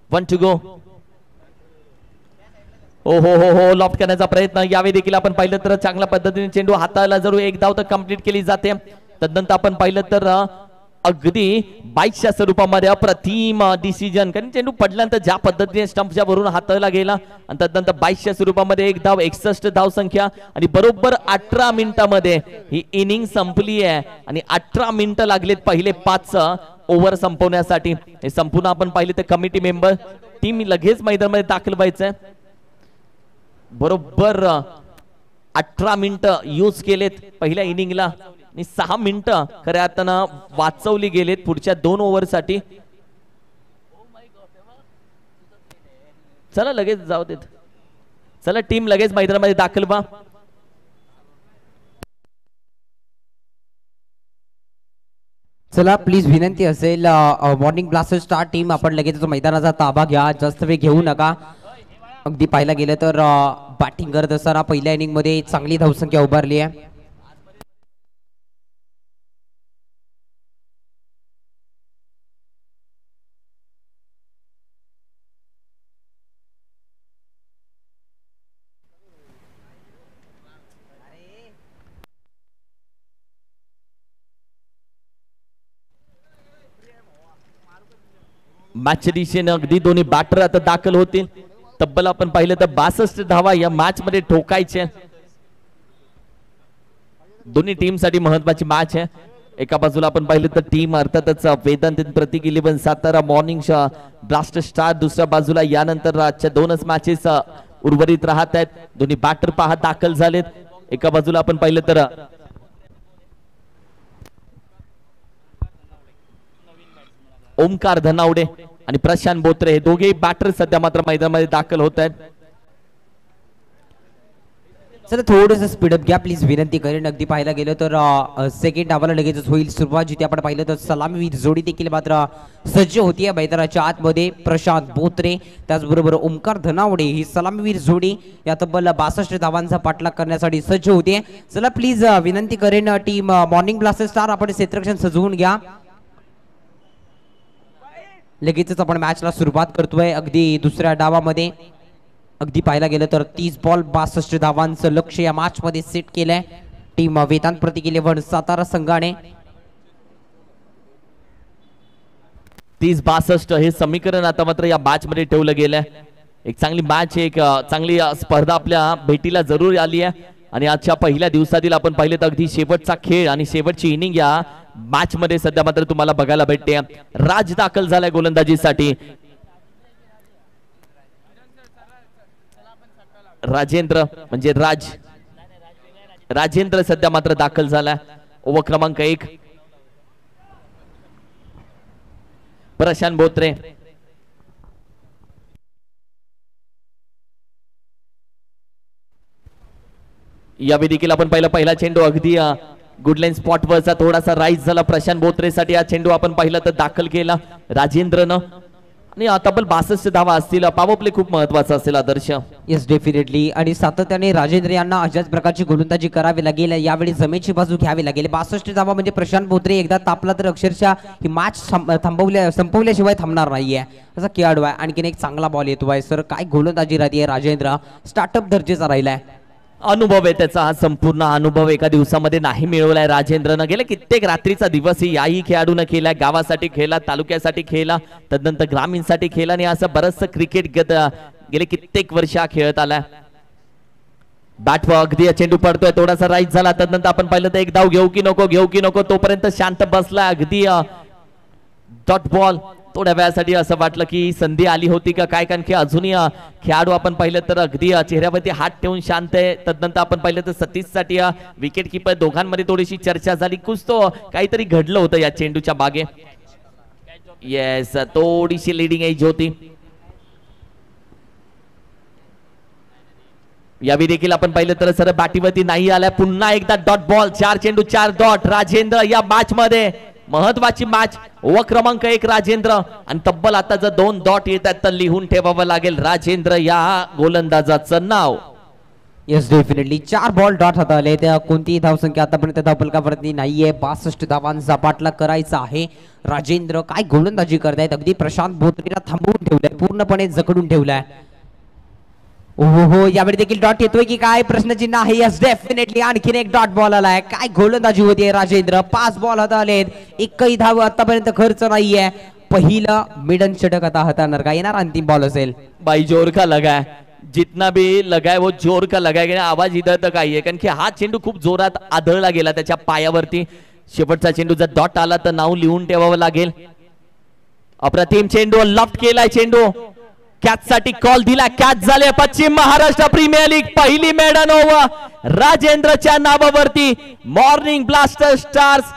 One two go. हो हो हो हो लॉफ्ट करण्याचा प्रयत्न. यावेळी देखील आपण पाहिलं तर चांगल्या पद्धतीने चेंडू हाताला जरूर एक धाव तर कंप्लीट केली जाते. तदनंतर आपण पाहिलं तर अगदी बाईकच्या स्वरूपामध्ये अप्रतिम डिसिजन, कारण चेंडू पडल्यानंतर ज्या पद्धतीने स्टंपच्या वरून हाताला गेला आणि तदनंतर बाईकच्या स्वरूपामध्ये एक धाव 61 धाव संख्या आणि बरोबर 18 मिनिटांमध्ये ही इनिंग संपली आहे आणि 18 मिनिटं लागलेत पहिले 5 ओव्हर संपवण्यासाठी. हे संपूर्ण आपण पाहिले तर कमिटी मेंबर टीम लगेच मैदानामध्ये दाखल व्हायचंय. बरोबर 18 मिनिटं यूज केलेत पहिल्या इनिंगला आणि 6 मिनिटं खऱ्या अर्थानं वाचवली गेलेत पुढच्या 2 ओव्हर साठी. चला लगेच जाऊ देत. चला टीम लगेच मैदानामध्ये दाखल व्हा. चला प्लीज विनंती असेल मॉर्निंग ब्लास्टर स्टार टीम आपण लगेच मैदानाचा ताबा घ्या. जास्त वेळ घेऊ नका. अगदी पाहायला गेलं तर बॅटिंग करत असताना पहिल्या इनिंग मध्ये चांगली धावसंख्या उभारली आहे. मॅचच्या दिशेने अगदी दोन्ही बॅटर आता दाखल होतील. तब्बल आपण पाहिलं तर 62 धावा या मॅच मध्ये ठोकायचे. दोन्ही टीम साठी महत्वाची मॅच आहे. एका बाजूला आपण पाहिलं तर टीम अर्थातच वेदांत प्रतीक 11 सातारा मॉर्निंग ब्लास्टर स्टार, दुसऱ्या बाजूला यानंतर आजच्या 2च मॅचेस उर्वरित राहत आहेत. दोन्ही बॅटर पहा दाखल झालेत. एका बाजूला आपण पाहिलं तर ओमकार धनावडे आणि प्रशांत बोत्रे हे दोघेही बॅटर सध्या मात्र मैदानामध्ये दाखल होत आहेत. चला थोडंसं स्पीडअप घ्या प्लीज विनंती करेन. अगदी पाहायला गेलं तर सेकंड डावाला लगेचच होईल सुरुवात, जिथे आपण पाहिलं तर सलामीवीर जोडी देखील मात्र सज्ज होतीये मैदानाच्या आतमध्ये. प्रशांत बोत्रे त्याचबरोबर ओमकार धनावडे ही सलामीवीर जोडी या तब्बल 62 धावांचा पाठलाग करण्यासाठी सज्ज होतीये. चला प्लीज विनंती करेन टीम मॉर्निंग ब्लास्टर स्टार आपण क्षेत्ररक्षण सजवून घ्या. लगेचच आपण मॅचला सुरुवात करतोय. अगदी दुसऱ्या डावामध्ये अगदी पाहायला गेलं तर 30 बॉल 62 धावांचं लक्ष या मॅच मध्ये सेट केलंय टीम वेदांत प्रतीक 11 सातारा संघाने. 30-62 हे समीकरण आता मात्र या मॅच मध्ये ठेवलं गेलंय. एक चांगली मॅच, एक चांगली स्पर्धा आपल्या भेटीला जरूर आली आहे आणि आजच्या पहिल्या दिवसातील आपण पाहिलं तर अगदी शेवटचा खेळ आणि शेवटची इनिंग या मॅच मध्ये सध्या मात्र तुम्हाला बघायला भेटते. राज दाखल झालाय गोलंदाजीसाठी. राजेंद्र म्हणजे राजेंद्र सध्या मात्र दाखल झालाय. ओव्हर क्रमांक 1 प्रशांत बोत्रे. यावेळी देखील आपण पहिला चेंडू अगदी गुडलाईन स्पॉटवरचा थोडासा राईज झाला प्रशांत बोत्रेसाठी. हा चेंडू आपण पाहिला तर दाखल केला राजेंद्रनं आणि तब्बल 62 धावा असतील. पॉवर प्ले खूप महत्वाचा असेल आदर्श. Yes definitely. आणि सातत्याने राजेंद्र यांना अशाच प्रकारची गोलंदाजी करावी लागेल. यावेळी जमेची बाजू घ्यावी लागेल. 62 धावा म्हणजे प्रशांत बोत्रे एकदा तापला तर अक्षरशः ही मॅच संपवल्याशिवाय थांबणार नाहीये असा खेळाडू आहे. आणखीन एक चांगला बॉल येतो आहे सर. काय गोलंदाजी राहते राजेंद्र. स्टार्टअप दर्जेचा राहिलाय. अनुभव आहे त्याचा. हा संपूर्ण अनुभव एका दिवसामध्ये नाही मिळवलाय राजेंद्रनं. गेले कित्येक रात्रीचा दिवस याही खेळाडूनं केलाय. गावासाठी खेळला, तालुक्यासाठी खेळला, तदनंतर ग्रामीणसाठी खेळला आणि असं बरंचसं क्रिकेट गेले कित्येक वर्ष हा खेळत आलाय. बॅट अगदी चेंडू पडतोय, थोडासा राईज झाला. तदनंतर आपण पाहिलं तर एक धाव घेऊ की नको तोपर्यंत शांत बसलाय. अगदी डॉट बॉल. थोड्या वेळासाठी असं वाटलं की संधी आली होती का काय, कारण की अजूनही खेळाडू आपण पाहिलं तर अगदी चेहऱ्यावरती हात ठेवून शांत आहे. तदनंतर आपण पाहिलं तर सतीशसाठी विकेट किपर दोघांमध्ये थोडीशी चर्चा झाली. कुछ तो काहीतरी घडलं होतं या चेंडूच्या बागे. येस, थोडीशी लिडिंग एज होती. यावेळी देखील आपण पाहिलं तर सर बॅटीवरती नाही आलाय. पुन्हा एकदा डॉट बॉल. 4 चेंडू 4 डॉट. राजेंद्र या मॅच मध्ये महत्वाची मॅच. ओव्हर क्रमांक 1 राजेंद्र आणि तब्बल आता जर 2 डॉट येतात तर लिहून ठेवावं लागेल राजेंद्र या गोलंदाजाचं नाव. Yes definitely. 4 बॉल डॉट हाताळले. त्या कोणतीही धावसंख्या आतापर्यंत धावफलकावरती नाहीये. 62 धावांचा पाठलाग करायचा आहे. राजेंद्र काय गोलंदाजी करतायत. अगदी प्रशांत बोत्रेला थांबवून ठेवलंय, पूर्णपणे जखडून ठेवलाय. हो यावेळी देखील डॉट येतोय की काय प्रश्नचिन्ह आहे. Yes definitely. आणखीन एक डॉट बॉल आलाय. काय गोलंदाजी होतीये राजेंद्र. 5 बॉल हाताळलेत. एकही धाव आतापर्यंत खर्च नाहीये. पहिलं मिडन षटक आता हाताळणार का. येणार अंतिम बॉल असेल. बाई जोर का लगाय. जितना भी लगाय वो जोर का लगाय. आवाज इधर तक आई है कारण की हा चेंडू खूप जोरात आदळला गेला त्याच्या पायावरती. शेवटचा चेंडू जर डॉट आला तर नाव लिहून ठेवावं लागेल. अप्रतिम चेंडू. लफ्ट केलाय चेंडू. कॅच साठी कॉल दिला. कॅच झाले. पश्चिम महाराष्ट्र प्रीमियर लीग पहिली मेडन ओव्हर राजेंद्रच्या नावावरती. मॉर्निंग ब्लास्टर स्टार्स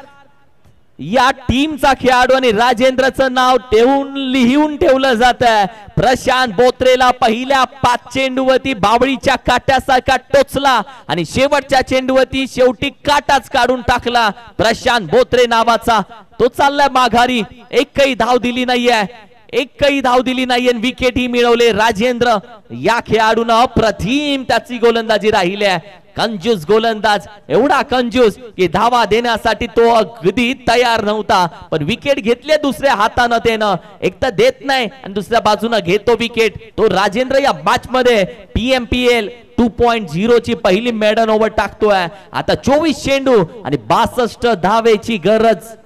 या टीमचा खेळाडू आणि राजेंद्रचं नाव लिहून ठेवलं जात आहे. प्रशांत बोत्रेला पहिल्या 5 चेंडूवरती बावळीच्या काट्यासारखा टोचला आणि शेवटच्या चेंडूवरती शेवटी काटाच काढून टाकला. प्रशांत बोत्रे नावाचा तो चाललाय माघारी. एकही धाव दिली नाहीये. विकेट ही मिळवले राजेंद्र या खेळाडून. अप्रतिम त्याची गोलंदाजी राहिली आहे. कंजूस गोलंदाज. एवढा कंजूस की धावा देण्यासाठी तो अगदी तयार नव्हता, पण विकेट घेतले दुसऱ्या हातानं. त्यानं एक तर देत नाही आणि दुसऱ्या बाजूनं घेतो विकेट. तो राजेंद्र या मॅच मध्ये PMPL 2.0 ची पहिली मेडन ओव्हर टाकतोय. आता 24 चेंडू आणि 62 धावेची गरज.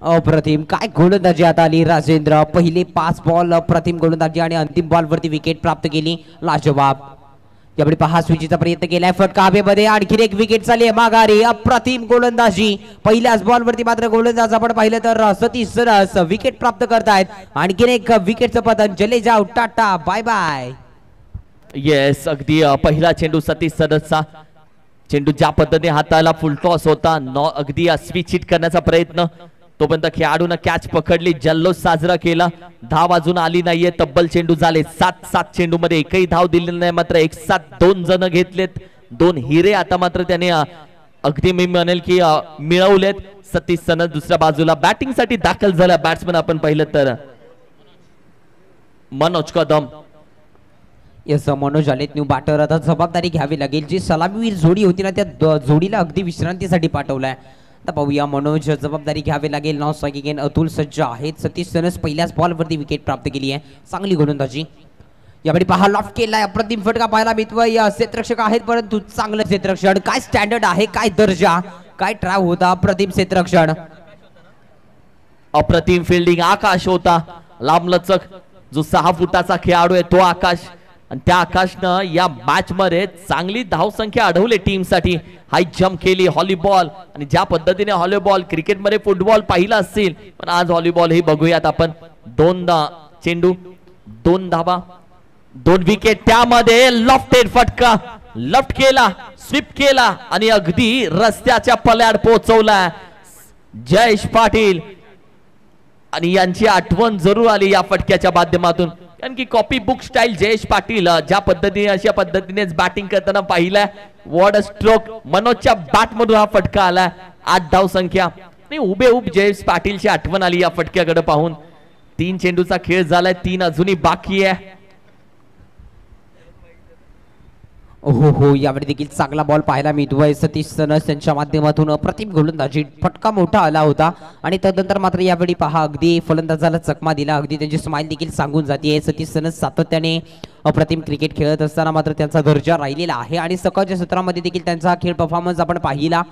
अप्रतिम काय गोलंदाजी आता आली राजेंद्र. पहिले 5 बॉल अप्रतिम गोलंदाजी आणि अंतिम बॉल वरती विकेट प्राप्त केली. लाजवाब. यावेळी पहा स्विचीचा प्रयत्न केलाय. फटका हवेमध्ये. आणखीन एक विकेट चालली माघारी. अप्रतिम गोलंदाजी. पहिल्याच बॉल वरती मात्र गोलंदाज आपण पाहिलं तर सतीश सरस विकेट प्राप्त करतायत. आणखीन एक विकेटचं पतन. चले जाऊ. Tata bye bye. येस, अगदी पहिला चेंडू सतीश सरसचा. चेंडू ज्या पद्धतीने हाताला फुल टॉस होता. अगदी स्विच हिट करण्याचा प्रयत्न. तोपर्यंत खेळाडूनं कॅच पकडली. जल्लोष साजरा केला. धाव अजून आली नाहीये. तब्बल चेंडू झाले 7 चेंडू मध्ये एकही धाव दिली नाही. मात्र 1-7 2 जण घेतलेत. 2 हिरे आता मात्र त्याने अगदी मी म्हणेल की मिळवलेत. सतीश सनद दुसऱ्या बाजूला बॅटिंग साठी दाखल झाला. बॅट्समन आपण पाहिलं तर मनोज कदम. यस मनोज आलेत न्यू बॅटर. आता जबाबदारी घ्यावी लागेल. जी सलामीवीर जोडी होती ना त्या जोडीला अगदी विश्रांतीसाठी पाठवलाय. आता पाहूया मनोज जबाबदारी घ्यावी लागेल. नॉन स्ट्रायकिंग अतुल सज्ज आहेत. सतीश सनस पहिल्याच बॉल वरती विकेट प्राप्त केली आहे. चांगली गोलंदाजी. यावेळी पहा लॉफ्ट केलाय. अप्रतिम फटका पाहायला मिळतोय. क्षेत्ररक्षक आहेत परंतु चांगलं क्षेत्ररक्षण. काय स्टँडर्ड आहे, काय दर्जा, काय ट्राय होता. अप्रतिम क्षेत्ररक्षण. अप्रतिम फिल्डिंग. आकाश होता लांबलचक. जो 6 फुटाचा खेळाडू आहे तो आकाश. आणि त्या आकाशनं या मॅच मध्ये चांगली धावसंख्या अडवली टीमसाठी. हाय जम्प केली. व्हॉलीबॉल. आणि ज्या पद्धतीने व्हॉलीबॉल क्रिकेटमध्ये फुटबॉल पाहिला असेल, पण आज व्हॉलीबॉल हे बघूयात आपण. 2 चेंडू 2 धावा 2 विकेट. त्यामध्ये लॉफ्टेड फटका. लफ्ट केला, स्वीप केला आणि अगदी रस्त्याच्या पल्याड पोहोचवला. जयेश पाटील आणि यांची आठवण जरूर आली या फटक्याच्या माध्यमातून. कारण की copy book style Jayesh Patil ज्या पद्धतीने अशा पद्धतीनेच बॅटिंग करताना पाहिलं. What a stroke. मनोजच्या बॅट मधून हा फटका आला. 8 धाव संख्या. नाही उभे जयेश पाटीलची आठवण आली या फटक्याकडे पाहून. 3 चेंडूचा खेळ झालाय. 3 अजूनही बाकी आहे. हो यावेळी देखील चांगला बॉल पाहायला मिळतोय. सतीश सनस यांच्या माध्यमातून अप्रतिम गोलंदाजी. फटका मोठा आला होता आणि तदनंतर मात्र यावेळी पहा अगदी फलंदाजाला चकमा दिला. अगदी त्यांची स्माइल देखील सांगून जाते. सतीश सनस सातत्याने अप्रतिम क्रिकेट खेळत असताना मात्र त्यांचा दर्जा राहिलेला आहे आणि सकाळच्या सत्रामध्ये देखील त्यांचा खेळ परफॉर्मन्स आपण पाहिला.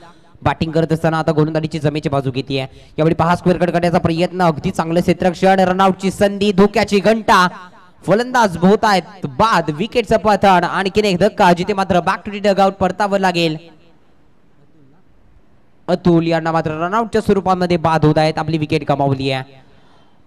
बॅटिंग करत असताना आता गोलंदाजीची जमेची बाजू घेते. यावेळी पहा स्क्वेअर कट करण्याचा प्रयत्न. अगदी चांगलं क्षेत्ररक्षण. रनआउटची संधी. धोक्याची घंटा. फलंदाज होत आहेत बाद. विकेटचं पतन. आणखीन एक धक्का जिथे मात्र बॅक टू द डगआउट परतावं लागेल. अतुल यांना मात्र रनआउटच्या स्वरूपामध्ये बाद होत आहेत. आपली विकेट गमावली आहे.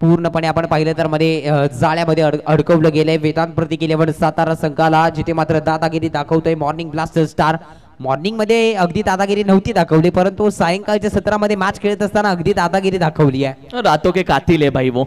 पूर्णपणे आपण पाहिलं तर मध्ये जाळ्यामध्ये अडकवलं गेलंय वेदांत प्रतीक 11 सातारा संघाला. जिथे मात्र दादागिरी दाखवतोय मॉर्निंग ब्लास्टर स्टार. मॉर्निंग मध्ये अगदी दादागिरी नव्हती दाखवली परंतु सायंकाळच्या सत्रामध्ये मॅच खेळत असताना अगदी दादागिरी दाखवली आहे. रातों के कातिल है भाई वो.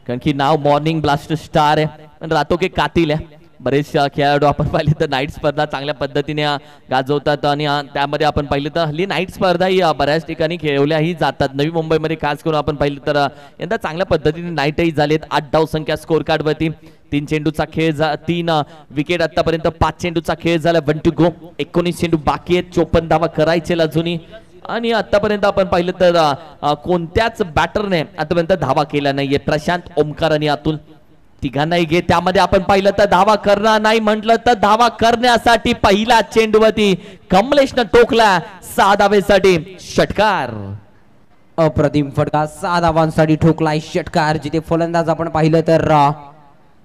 कारण की नाव मॉर्निंग ब्लास्टर स्टार आहे पण रातों के कातिल आहे. बरेच खेळाडू आपण पाहिले तर नाईट स्पर्धा चांगल्या पद्धतीने गाजवतात आणि त्यामध्ये आपण पाहिलं तर हल्ली नाईट स्पर्धा ही बऱ्याच ठिकाणी खेळवल्याही जातात. नवी मुंबईमध्ये खास करून आपण पाहिलं तर यंदा चांगल्या पद्धतीने नाईटही झालेत. 8 धाव संख्या स्कोर कार्ड वरती. 3 चेंडूचा खेळ 3 विकेट आतापर्यंत. 5 चेंडूचा खेळ झाला. 1 टू गो. 19 चेंडू बाकी आहेत. 54 धावा करायचे अजूनही आणि आतापर्यंत आपण पाहिलं तर कोणत्याच बॅटरने आतापर्यंत धावा केल्या नाहीये. प्रशांत, ओमकार आणि अतुल तिघांनाही घे. त्यामध्ये आपण पाहिलं तर धावा करणार नाही म्हटलं तर धावा करण्यासाठी पहिला चेंडूवरती कमलेशनं टोकला. 6 धावेसाठी षटकार. अप्रतिम फटका. 6 धावांसाठी ठोकलाय षटकार. जिथे फलंदाज आपण पाहिलं तर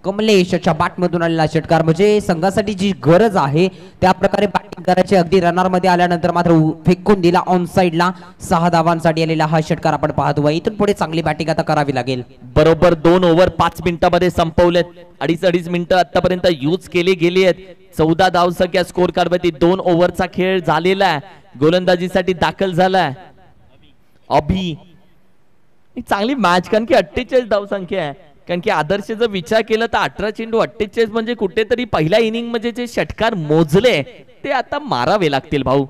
कमलेशच्या बॅटमधून आलेला षटकार. म्हणजे संघासाठी जी गरज आहे त्या प्रकारे बॅटिंग करायची. अगदी रनर मध्ये आल्यानंतर मात्र फेकून दिला ऑन साइडला. 6 धावांसाठी आलेला हा षटकार आपण पाहतो. इथून पुढे चांगली बॅटिंग आता करावी लागेल. बरोबर 2 ओव्हर 5 मिनिटांमध्ये संपवलेत. 2.5 मिनिटं आतापर्यंत यूज केली गेली आहेत. 14 धावसंख्या स्कोर कार्ड वरती. 2 ओव्हरचा खेळ झालेला आहे. गोलंदाजीसाठी दाखल झालाय अभि. चांगली मॅच कारण की 48 धावसंख्या आहे. कारण की आदर्श जर विचार केला तर 18 चेंडू 48 म्हणजे कुठेतरी पहिल्या इनिंग मध्ये जे षटकार मोजले ते आता मारावे लागतील भाऊ.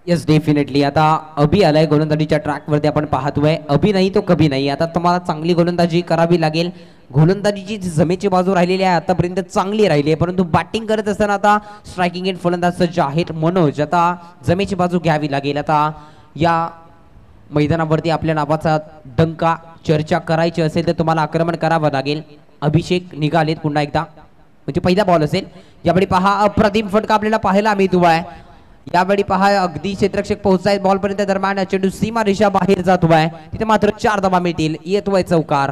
Yes definitely. आता अभि आलाय गोलंदाजीच्या ट्रॅक वरती आपण पाहतोय. अभि नाही तो कभी नाही. आता तुम्हाला चांगली गोलंदाजी करावी लागेल. गोलंदाजीची जमेची बाजू राहिलेली आहे आतापर्यंत चांगली राहिली आहे परंतु बॅटिंग करत असताना आता स्ट्रायकिंग एंड फलंदाज सज्ज आहेत मनोज. आता जमेची बाजू घ्यावी लागेल. आता या मैदानावरती आपल्या नावाचा डंका चर्चा करायची असेल तर तुम्हाला आक्रमण करावं लागेल. अभिषेक निघालेत पुन्हा एकदा. म्हणजे पहिला बॉल असेल. यावेळी पहा अप्रतिम फटका आपल्याला पाहायला मिळतो आहे. यावेळी पहा अगदी क्षेत्ररक्षक पोहोचाय बॉल पर्यंत दरम्यान चेंडू सीमा रेषा बाहेर जातोय. तिथे मात्र 4 धावा मिळतील. येतोय चौकार.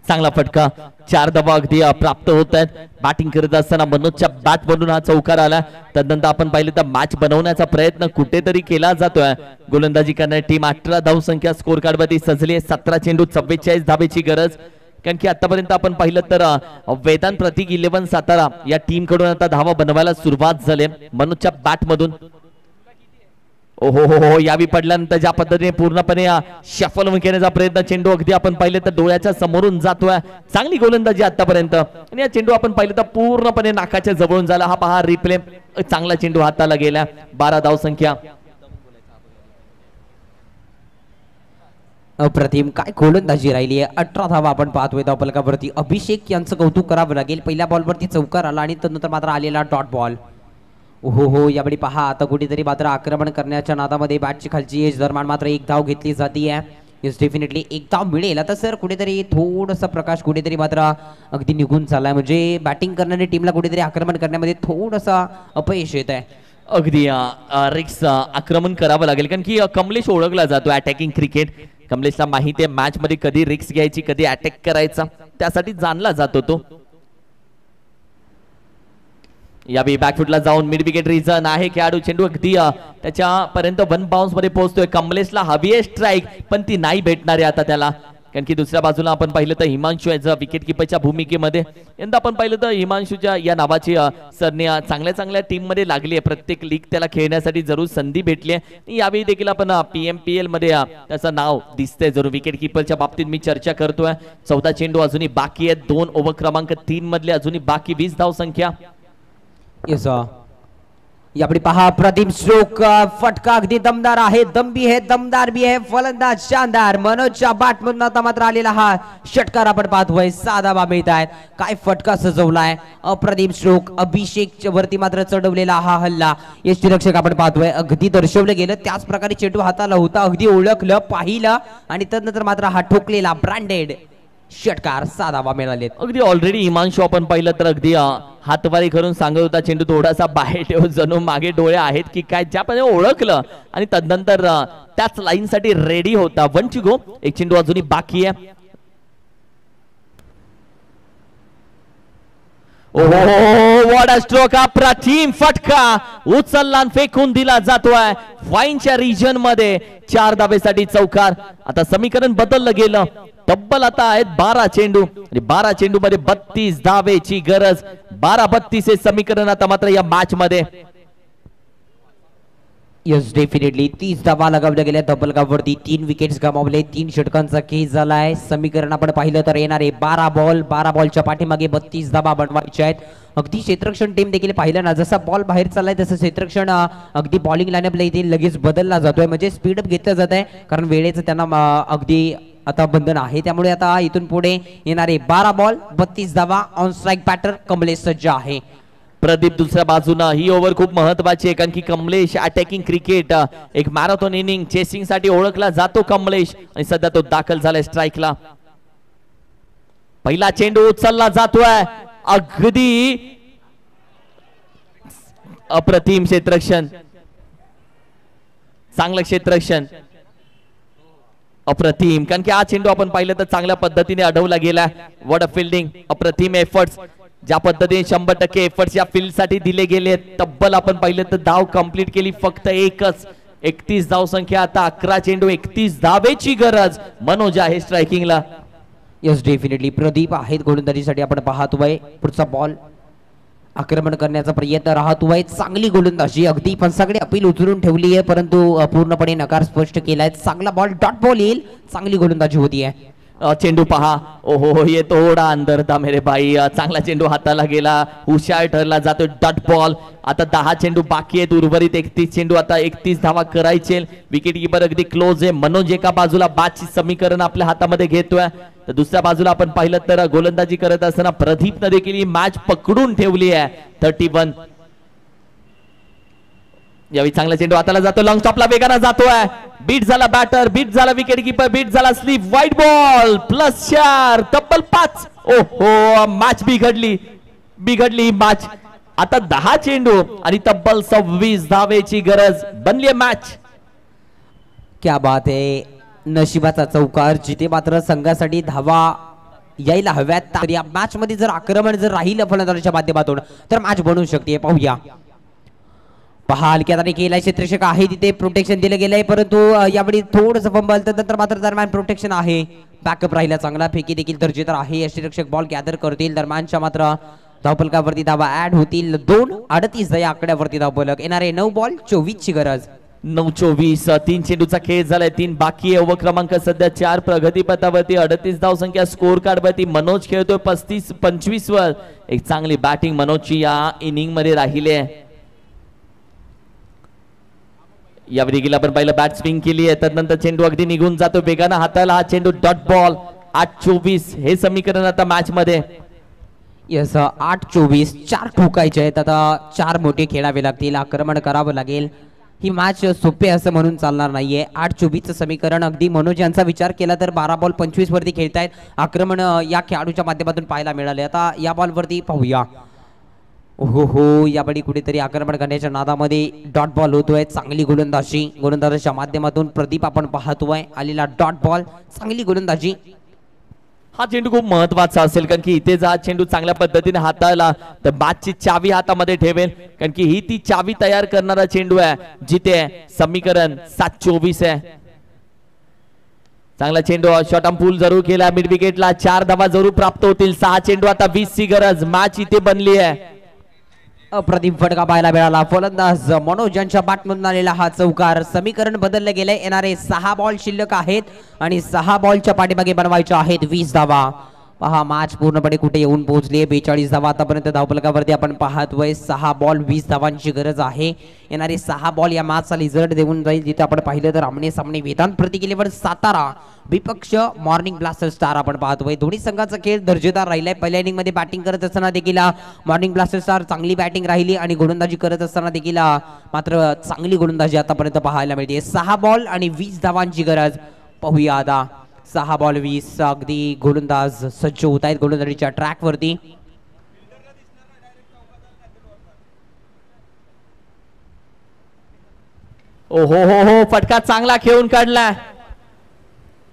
चांगला फटका. 4 धावा अगदी प्राप्त होत आहेत. बॅटिंग करत असताना मनोजच्या बॅट मधून हा चौकार आला. त्यानंतर आपण पाहिलं तर मॅच बनवण्याचा प्रयत्न कुठेतरी केला जातोय. गोलंदाजी करणारी टीम 18 धावसंख्या स्कोर कार्ड वरती सजली आहे. 17 चेंडू 44 धावेची गरज. कारण की आतापर्यंत आपण पाहिलं तर वेदांत प्रतीक 11 सातारा या टीम कडून आता धावा बनवायला सुरुवात झाली. मनोजच्या बॅट मधून हो यावी पडल्यानंतर ज्या पद्धतीने पूर्णपणे शफल घेण्याचा प्रयत्न. चेंडू अगदी आपण पाहिलं तर डोळ्याच्या समोरून जातोय. चांगली गोलंदाजी आतापर्यंत आणि या चेंडू आपण पाहिलं तर पूर्णपणे नाकाच्या जवळून झाला. हा पहा रिप्ले. चांगला चेंडू हाताला गेला. 12 धावसंख्या. अप्रतिम काय गोलंदाजी राहिली आहे. 18 धावा आपण पाहतोय धावफलकावरती. अभिषेक यांचं कौतुक करावं लागेल. पहिल्या बॉलवरती चौकार आला आणि त्यानंतर मात्र आलेला डॉट बॉल. हो यावेळी पहा आता कुठेतरी मात्र आक्रमण करण्याच्या नादामध्ये बॅटची खालची एज दरम्यान मात्र 1 धाव घेतली जाते. येस डेफिनेटली 1 धाव मिळेल. आता सर कुठेतरी थोडंसं प्रकाश कुठेतरी मात्र अगदी निघून चाललाय. म्हणजे बॅटिंग करणारी टीमला कुठेतरी आक्रमण करण्यामध्ये थोडंसं अपयश येत आहे. अगदी रिक्स आक्रमण करावं लागेल कारण की कमलेश ओळखला जातो अटॅकिंग क्रिकेट. कमलेशला माहिती आहे मॅच मध्ये कधी रिक्स घ्यायची कधी अटॅक करायचा त्यासाठी जाणला जातो तो. यावेळी बॅकफुटला जाऊन मिड विकेट रिझन आहे. खेळाडू चेंडू अगदी त्याच्यापर्यंत 1 बाउन्स मध्ये पोहोचतोय. कमलेशला हवी आहे स्ट्राईक पण ती नाही भेटणार आहे आता त्याला. कारण की दुसऱ्या बाजूला आपण पाहिलं तर हिमांशू ॲज अ विकेट किपरच्या भूमिकेमध्ये यंदा आपण पाहिलं तर हिमांशूच्या या नावाची सरने चांगल्या चांगल्या टीम मध्ये लागली आहे. प्रत्येक लीग त्याला खेळण्यासाठी जरूर संधी भेटली आहे. यावेळी देखील आपण PMPL मध्ये त्याचं नाव दिसतंय जरूर. विकेट किपरच्या बाबतीत मी चर्चा करतोय. 14 चेंडू अजूनही बाकी आहेत. 2 ओव्हर क्रमांक 3 मधले अजूनही बाकी 20 धाव संख्या. येस यापुढे पहा प्रदीप स्ट्रोक फटका अगदी दमदार आहे. दम भी है दमदार भी है. फलंदाज शानदार मनोजच्या बॅट मधून आता मात्र आलेला हा षटकार आपण पाहतोय. 6 धावा मिळत आहेत. काय फटका सजवलाय. अप्रतिम स्ट्रोक. अभिषेक वरती मात्र चढवलेला हा हल्ला यष्टीरक्षक आपण पाहतोय. अगदी दर्शवलं गेलं त्याच प्रकारे चेंडू हाताला होता. अगदी ओळखलं पाहिलं आणि त्यानंतर मात्र हा ठोकलेला ब्रँडेड षटकार. 6 धावा मिळालेत. अगदी ऑलरेडी हिमांशू आपण पाहिलं तर अगदी हातवारी करून सांगत होता चेंडू थोडासा बाहेर ठेव जणू मागे डोळे आहेत की काय ज्याप्रमाणे ओळखलं आणि तदनंतर त्याच लाईन साठी रेडी होता. 1 टू गो. एक चेंडू अजूनही बाकी आहे. ओहो व्हॉट अ स्ट्रोक. अप्रतिम फटका उचलला आणि फेकून दिला जातोय फाईनच्या रिजन मध्ये. 4 धावेसाठी चौकार. आता समीकरण बदललं गेलं. तब्बल आता आहेत 12 चेंडू आणि 12 चेंडू मध्ये 32 धावेची गरज. 12-32 हे समीकरण आता मात्र या मॅच मध्ये. यस डेफिनेटली 30 धावा लगावल्या गेल्या धबलगाववरती. 3 विकेट्स गमावले. 3 षटकांचा केस झालाय. समीकरण आपण पाहिलं तर येणारे 12 बॉलच्या पाठीमागे 32 धावा बनवायच्या आहेत. अगदी क्षेत्ररक्षण टीम देखील पाहिलं ना जसा बॉल बाहेर चाललाय तसं क्षेत्ररक्षण अगदी बॉलिंग लाईनअपला इथे लगेच बदलला जातोय. म्हणजे स्पीडअप घेतलं जात आहे कारण वेळेचं त्यांना अगदी आता बंधन आहे. त्यामुळे आता इथून पुढे येणारे 12 बॉल 32 धावा. ऑन स्ट्राईक बॅटर कमलेश सज्ज आहे. प्रदीप दुसऱ्या बाजूला. ही ओव्हर खूप महत्वाची आहे कारण की कमलेश अटॅकिंग क्रिकेट एक मॅरेथॉन इनिंग चेसिंग साठी ओळखला जातो कमलेश आणि सध्या तो दाखल झालाय स्ट्राईकला. पहिला चेंडू उचलला जातोय. अगदी अप्रतिम क्षेत्ररक्षण. चांगलं क्षेत्ररक्षण. अप्रतिम कारण की हा चेंडू आपण पाहिलं तर चांगल्या पद्धतीने अडवला गेला. What a fielding. अप्रतिम एफर्ट्स. ज्या पद्धतीने 100% एफर्ट्स या फील्ड साठी दिले गेले. तब्बल आपण पाहिलं तर धाव कंप्लीट केली फक्त एकच. 31 धाव संख्या. आता 11 चेंडू 31 धावेची गरज. मनोज आहे स्ट्रायकिंगला. यस डेफिनेटली प्रदीप आहेत गोलंदाजीसाठी आपण पाहतोय. पुढचा बॉल आक्रमण करण्याचा प्रयत्न राहतोय. चांगली गोलंदाजी. अगदी पण सगळे अपील उचलून ठेवली आहे परंतु पूर्णपणे नकार स्पष्ट केलाय. चांगला बॉल डॉट बॉल येईल. चांगली गोलंदाजी होती आहे. चेंडू पहा. ओहो ये थोडा अंदर था मेरे भाई. चांगला चेंडू हाताला गेला. हुशार ठरला जातो. Dot ball. आता 10 चेंडू बाकी आहेत. उर्वरित 31 चेंडू. आता 31 धावा करायचे. विकेट किपर अगदी क्लोज आहे. मनोज एका बाजूला बादची समीकरण आपल्या हातामध्ये घेतोय तर दुसऱ्या बाजूला आपण पाहिलं तर गोलंदाजी करत असताना प्रदीपनं देखील ही मॅच पकडून ठेवली आहे. 31. यावेळी चांगला चेंडू हाताला जातो. लॉंग टॉपला वेगाने जातोय. बीट झाला बॅटर. बीट झाला विकेट किपर. बीट झाला स्लीप. वाईट बॉल. +4. तब्बल 5. ओहो मॅच बिघडली मॅच. आता 10 चेंडू आणि तब्बल 26 धावेची गरज बनली आहे मॅच. क्या बात आहे. नशिबाचा चौकार. जिथे मात्र संघासाठी धावा यायला हव्यात तर या मॅच मध्ये जर आक्रमण जर राहिलं फलंदाजाच्या माध्यमातून तर मॅच बनवू शकते. पाहूया. पहा हलक्याने केलाय क्षेत्ररक्षक आहे तिथे. प्रोटेक्शन दिलं गेलंय परंतु यावेळी थोडंसं फंबल नंतर मात्र दरम्यान प्रोटेक्शन आहे. बॅकअप राहिला चांगला. फेकी देखील दर्जेदार आहे. यष्टीरक्षक बॉल गॅदर करतील. दरम्यानच्या मात्र धावफलकावरती धावा ऍड होतील. 2:38 या आकड्यावरती धावफलक. येणारे 9 बॉल 24 ची गरज. 9-24. 3 चेंडूचा खेळ झालाय. 3 बाकी आहे. ओव्हर क्रमांक सध्या 4 प्रगतीपथावरती. 38 धाव संख्या स्कोर कार्ड वरती. मनोज खेळतोय 35-25 वर. एक चांगली बॅटिंग मनोजची या इनिंग मध्ये राहिली आहे. या वेळी आपण पाहिलं बॅट स्विंग केली आहे. त्यानंतर चेंडू अगदी निघून जातो वेगानं हाताला. हा चेंडू डॉट बॉल. 8-24 हे समीकरण आता मॅच मध्ये. यस 8-24. 4 ठोकायचे आहेत. आता 4 मोठे खेळावे लागतील. आक्रमण करावं लागेल. ही मॅच सोपे असं म्हणून चालणार नाहीये. 8-24 समीकरण. अगदी मनोज यांचा विचार केला तर 12 बॉल 25 वरती खेळतायत. आक्रमण या खेळाडूच्या माध्यमातून पाहायला मिळाले. आता या बॉल वरती पाहूया. हो यावेळी कुठेतरी आक्रमण करण्याच्या नादामध्ये डॉट बॉल होतोय. चांगली गोलंदाजी. गोलंदाजाच्या माध्यमातून प्रदीप आपण पाहतोय. आलेला डॉट बॉल. चांगली गोलंदाजी. हा चेंडू खूप महत्वाचा असेल कारण की इथे जर चेंडू चांगल्या पद्धतीने हाताळला तर मॅचची चावी हातामध्ये ठेवेल कारण की ही ती चावी तयार करणारा चेंडू आहे जिथे समीकरण 7-24 आहे. चांगला चेंडू शॉर्ट आर्म पूल जरूर केला मिड विकेटला 4 धावा जरूर प्राप्त होतील 6 चेंडू आता 20 ची गरज मॅच इथे बनली आहे अप्रतिम फटका पाहायला मिळाला फलंदाज मनोज यांच्या बॅटमधून आलेला हा चौकार समीकरण बदलले गेले येणारे 6 बॉल शिल्लक आहेत आणि 6 बॉलच्या पाठीमागे बनवायच्या आहेत 20 धावा पहा मॅच पूर्णपणे कुठे येऊन पोहोचली 42 धावा आतापर्यंत धावफलकावरती आपण पाहतोय 6 बॉल 20 धावांची गरज आहे येणारे 6 बॉल या मॅचचा रिझल्ट देऊन जाईल जिथे आपण पाहिलं तर आमने सामने वेदांत प्रतिकेलेवर सातारा विपक्ष मॉर्निंग ब्लास्टर स्टार आपण पाहतोय दोन्ही संघाचा खेळ दर्जेदार राहिलाय पहिल्या इनिंग मध्ये बॅटिंग करत असताना देखील मॉर्निंग ब्लास्टर स्टार चांगली बॅटिंग राहिली आणि गोलंदाजी करत असताना देखील मात्र चांगली गोलंदाजी आतापर्यंत पाहायला मिळते 6 बॉल आणि 20 धावांची गरज पाहूया आता 6 बॉल 20 अगदी गोलंदाज सज्ज होत आहेत गोलंदाजीच्या ट्रॅक वरती ओ हो फटका चांगला खेळून काढला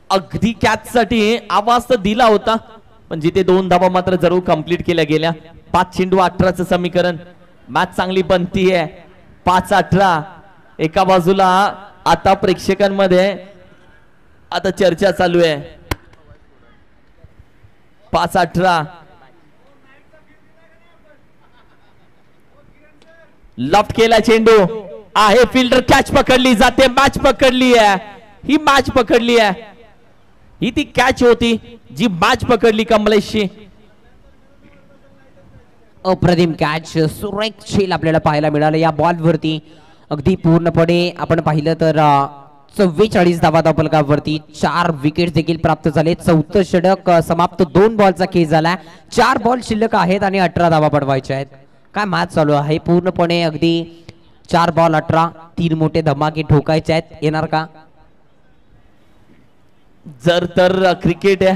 अगदी कॅच साठी आवाज तर दिला होता पण जिथे 2 धावा मात्र जरूर कंप्लीट केल्या गेल्या 5 चेंडू 18 चं समीकरण मॅच चांगली बनतीये 5-18 एका बाजूला आता प्रेक्षकांमध्ये आता चर्चा चालू आहे 5-18 लफ्ट केला चेंडू आहे फिल्डर कॅच पकडली जाते मॅच पकडली आहे ही मॅच पकडली आहे ही ती कॅच होती जी मॅच पकडली कमलेशची अप्रतिम कॅच सुरेख खेळ आपल्याला पाहायला मिळाला या बॉल वरती अगदी पूर्णपणे आपण पाहिलं तर 44 धावा धावफलकावरती 4 विकेट देखील प्राप्त झाले 4थं षटक समाप्त 2 बॉलचा खेळ झाला 4 बॉल शिल्लक आहेत आणि 18 धावा पडवायच्या आहेत काय मॅच चालू आहे पूर्णपणे अगदी 4 बॉल 18 3 मोठे धमाके ठोकायचे आहेत येणार का जर तर क्रिकेट आहे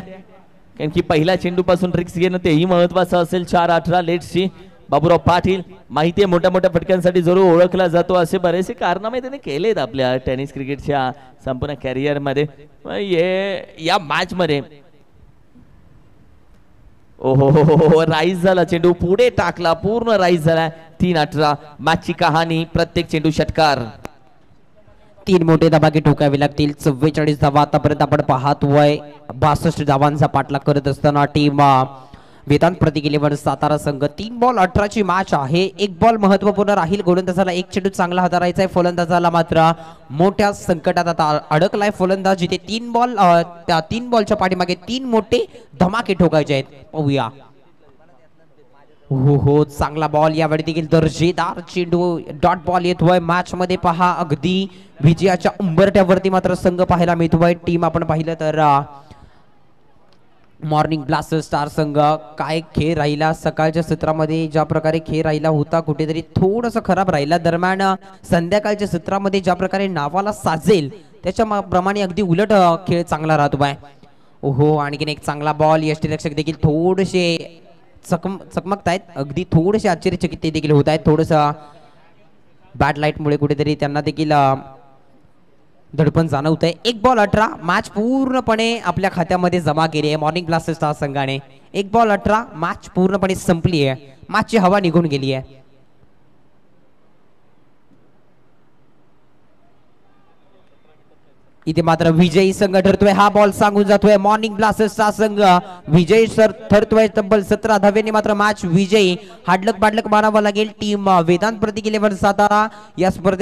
कारण की पहिल्या चेंडू पासून रिक्स घेणं तेही महत्वाचं असेल 4-18 लेट्सची बाबूराव पाटील माहिती आहे मोठ्या मोठ्या फटक्यांसाठी जरूर ओळखला जातो असे बरेचसे कारनामे त्याने केलेत आपल्या टेनिस क्रिकेटच्या संपूर्ण कॅरियर मध्ये या मॅच मध्ये ओहो राईज झाला चेंडू पुढे टाकला पूर्ण राईज झाला 3-18 मॅचची कहाणी प्रत्येक चेंडू षटकार 3 मोठे धमाके ठोकावे लागतील 44 धावा आतापर्यंत आपण पाहतोय 62 धावांचा पाठलाग करत असताना टीम वेदांत प्रतिकेलेवर सातारा संघ 3 बॉल 18 ची मॅच आहे 1 बॉल महत्वपूर्ण राहील गोलंदाजाला 1 चेंडू चांगला हाताळायचा आहे फलंदाजाला मात्र मोठ्या संकटात आता अडकलाय फलंदाज जिथे 3 बॉल त्या 3 बॉलच्या पाठीमागे 3 मोठे धमाके ठोकायचे आहेत पाहूया हो चांगला बॉल यावेळी देखील दर्जेदार चेंडू डॉट बॉल येतोय मॅच मध्ये पहा अगदी विजयाच्या उंबरठ्यावरती मात्र संघ पाहायला मिळतोय टीम आपण पाहिलं तर मॉर्निंग ब्लास्टर स्टार संघ काय खेळ राहिला सकाळच्या सत्रामध्ये ज्या प्रकारे खेळ राहिला होता कुठेतरी थोडासा खराब राहिला दरम्यान संध्याकाळच्या सत्रामध्ये ज्या प्रकारे नावाला साजेल त्याच्या प्रमाणे अगदी उलट खेळ चांगला राहतोय ओहो आणखीन एक चांगला बॉल यष्टीरक्षक देखील थोडेसे चकमकतायत अगदी थोडेसे आश्चर्यचकित ते देखील होत आहेत थोडंसं बॅड लाईट मुळे कुठेतरी त्यांना देखील धडपण जाणवत आहे 1 बॉल 18 मॅच पूर्णपणे आपल्या खात्यामध्ये जमा केली आहे मॉर्निंग ब्लास्टर स्टार संघाने 1 बॉल 18 मॅच पूर्णपणे संपली आहे मॅचची हवा निघून गेली आहे इथे मात्र विजयी संघ ठरतोय हा बॉल सांगून जातोय मॉर्निंग ब्लास्टर स्टार संघ विजयी ठरतोय तब्बल 17 धाव्यांनी मात्र मॅच विजयी हाडलक बाडलक मानावं लागेल टीम वेदांत प्रतिकेलेवर सातारा या स्पर्धेमध्ये